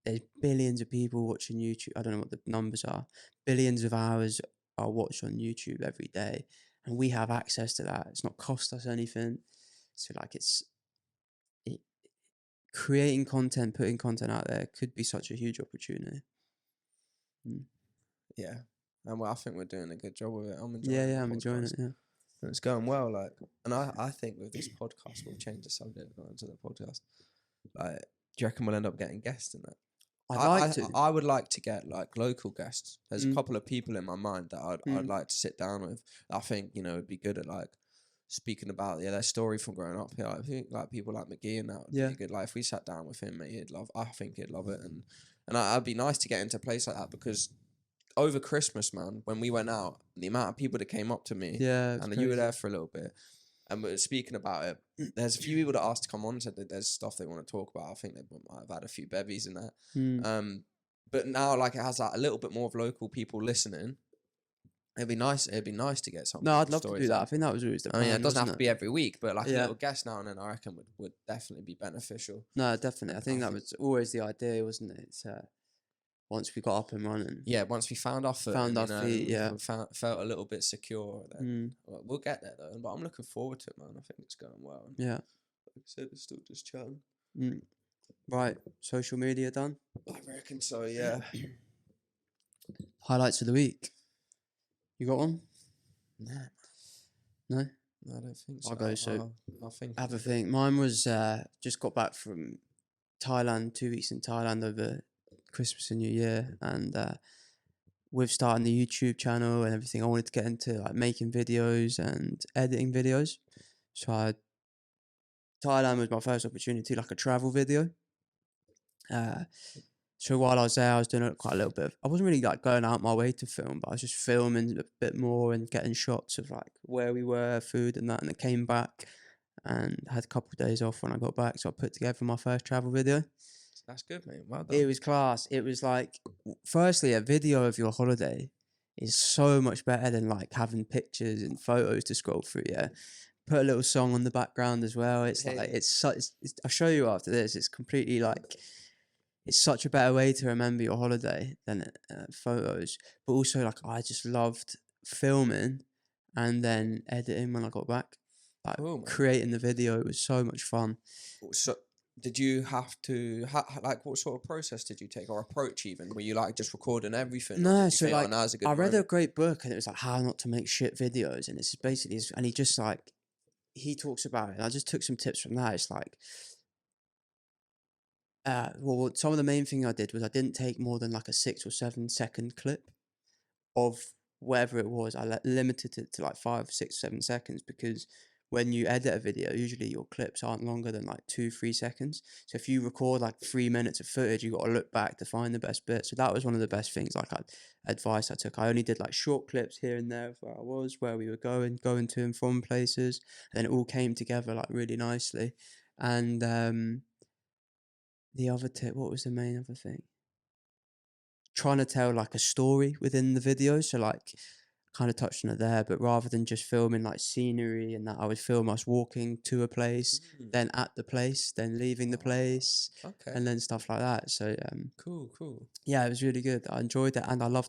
A: There's billions of people watching YouTube. I don't know what the numbers are. Billions of hours are watched on YouTube every day, and we have access to that. It's not cost us anything. So like creating content, putting content out there could be such a huge opportunity.
B: Yeah, and I think we're doing a good job with it. I'm enjoying it.
A: I'm enjoying it. Yeah,
B: and it's going well. Like, and I think with this podcast, we'll change the subject to the podcast. Like, do you reckon we'll end up getting guests in that? I would like to get like local guests. There's a couple of people in my mind that I'd like to sit down with. I think, you know, it'd be good at like speaking about their story from growing up here. I think like people like McGee and that would be good. Like if we sat down with him, mate, I think he'd love it, and I'd be nice to get into a place like that, because over Christmas, man, when we went out, the amount of people that came up to me, and crazy. You were there for a little bit, and we were speaking about it. There's a few people that asked to come on and said that there's stuff they want to talk about. I think they might have had a few bevies in that. But now, like, it has like a little bit more of local people listening. It'd be nice to get something.
A: No, I'd love to do that. I think that was always the plan.
B: I mean, it doesn't have to be every week, but like a little guest now and then, I reckon would definitely be beneficial.
A: No, definitely. I think that was always the idea, wasn't it? It's once we got up and running.
B: Yeah, once we found our feet, we felt a little bit secure. Then we'll get there though. But I'm looking forward to it, man. I think it's going well.
A: Yeah.
B: Like I said, it's still just chatting.
A: Right, social media done?
B: I reckon so, yeah.
A: Highlights of the week. You got one?
B: Nah.
A: No?
B: No, I don't think so.
A: I'll go, so
B: I think
A: have a think. Mine was just got back from Thailand, 2 weeks in Thailand over Christmas and New Year, and with starting the YouTube channel and everything, I wanted to get into like making videos and editing videos. So Thailand was my first opportunity, like a travel video. So while I was there, I was doing quite a little bit of, I wasn't really like going out my way to film, but I was just filming a bit more and getting shots of like where we were, food and that. And I came back and had a couple of days off when I got back. So I put together my first travel video.
B: That's good, mate. Well done.
A: It was class. It was like, firstly, a video of your holiday is so much better than like having pictures and photos to scroll through. Yeah. Put a little song on the background as well. It's like, I'll show you after this. It's completely like, it's such a better way to remember your holiday than photos. But also, like, I just loved filming and then editing when I got back. Like, creating the video was so much fun.
B: So, did you have to, like, what sort of process did you take, or approach even? Were you, like, just recording everything?
A: No, so,
B: think,
A: like, I read a great book, and it was, like, how not to make shit videos. And it's basically, and he just, like, he talks about it. And I just took some tips from that. It's like, well, some of the main thing I did was I didn't take more than like a 6 or 7 second clip of whatever it was. I limited it to like 5, 6, 7 seconds, because when you edit a video, usually your clips aren't longer than like 2, 3 seconds. So if you record like 3 minutes of footage, you got to look back to find the best bit. So that was one of the best things, like advice I took. I only did like short clips here and there of where I was, where we were going to and from places, and then it all came together like really nicely. And the other tip, what was the main other thing? Trying to tell like a story within the video. So like, kind of touched on it there, but rather than just filming like scenery and that, I would film us walking to a place, then at the place, then leaving the place, and then stuff like that. So
B: cool.
A: Yeah, it was really good. I enjoyed it, and I love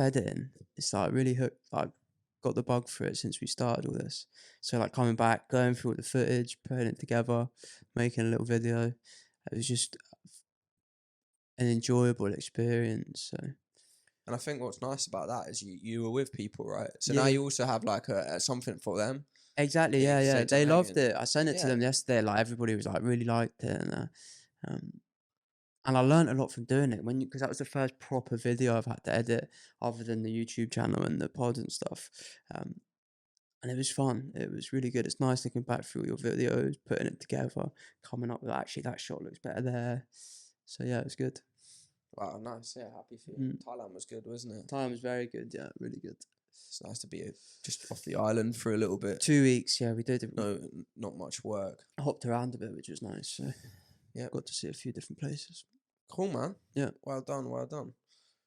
A: editing. It's like really hooked. Like, got the bug for it since we started all this. So like coming back, going through all the footage, putting it together, making a little video. It was just an enjoyable experience. So,
B: and I think what's nice about that is you were with people, right? So now you also have like a something for them.
A: Exactly. Yeah. They loved it. I sent it to them yesterday. Like, everybody was like really liked it, and I learned a lot from doing it because that was the first proper video I've had to edit, other than the YouTube channel and the pod and stuff. And it was fun. It was really good. It's nice looking back through your videos, putting it together, coming up with actually that shot looks better there. So yeah, it was good.
B: Wow, nice. Yeah, happy for you. Thailand was good, wasn't it?
A: Thailand was very good. Yeah, really good.
B: It's nice to be just off the island for a little bit.
A: 2 weeks. Yeah, we did.
B: No, not much work.
A: I hopped around a bit, which was nice. So
B: yeah,
A: got to see a few different places.
B: Cool, man.
A: Yeah.
B: Well done.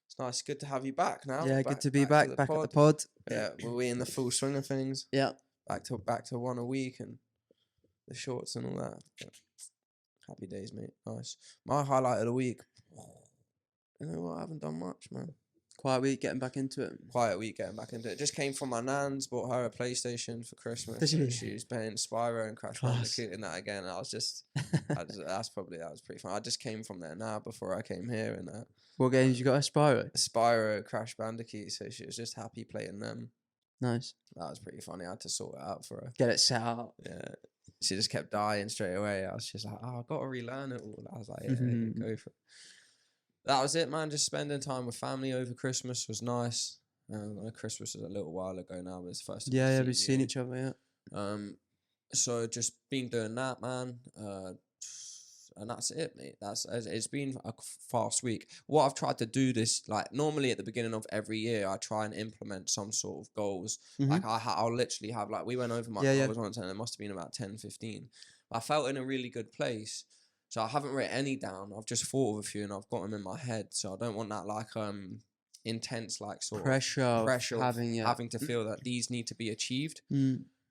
B: It's nice. Good to have you back now.
A: Yeah, good to be back at the pod.
B: Yeah, were we in the full swing of things?
A: Yeah.
B: Back to one a week and the shorts and all that. Yeah. Happy days, mate. Nice. My highlight of the week. You know what? I haven't done much, man.
A: Quiet week, getting back into it. Just came from my nan's, bought her a PlayStation for Christmas. She was playing Spyro and Crash Bandicoot and that again. That was pretty fun. I just came from there now before I came here and that. What games you got?
B: Spyro, Crash Bandicoot. So she was just happy playing them.
A: Nice.
B: That was pretty funny. I had to sort it out for her.
A: Get it set up.
B: Yeah. She just kept dying straight away. I was just like, I've got to relearn it all. I was like, yeah, go for it. That was it, man. Just spending time with family over Christmas was nice. Christmas was a little while ago now, but it's the first time.
A: Yeah, we've seen each other, yeah.
B: So just been doing that, man. And that's it, mate. It's been a fast week. What I've tried to do like normally at the beginning of every year, I try and implement some sort of goals. Like I'll literally have, like, we went over my goals once and it must have been about 10, 15. I felt in a really good place. So I haven't written any down. I've just thought of a few and I've got them in my head. So I don't want that like intense like sort
A: pressure
B: of having to feel that these need to be achieved.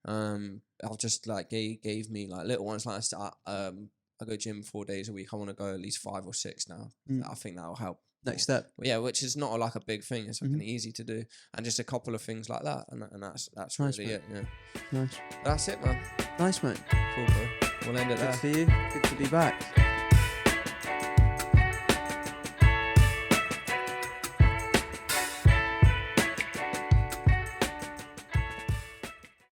B: I've just like gave me like little ones. Like I go gym 4 days a week. I want to go at least 5 or 6 now. I think that'll help.
A: Next step.
B: Yeah, which is not like a big thing. It's like an easy to do, and just a couple of things like that, and that's nice, really it. Yeah,
A: nice.
B: That's it, man.
A: Nice, mate.
B: Cool, bro. We'll end it
A: Good
B: there.
A: for you. Good to be back.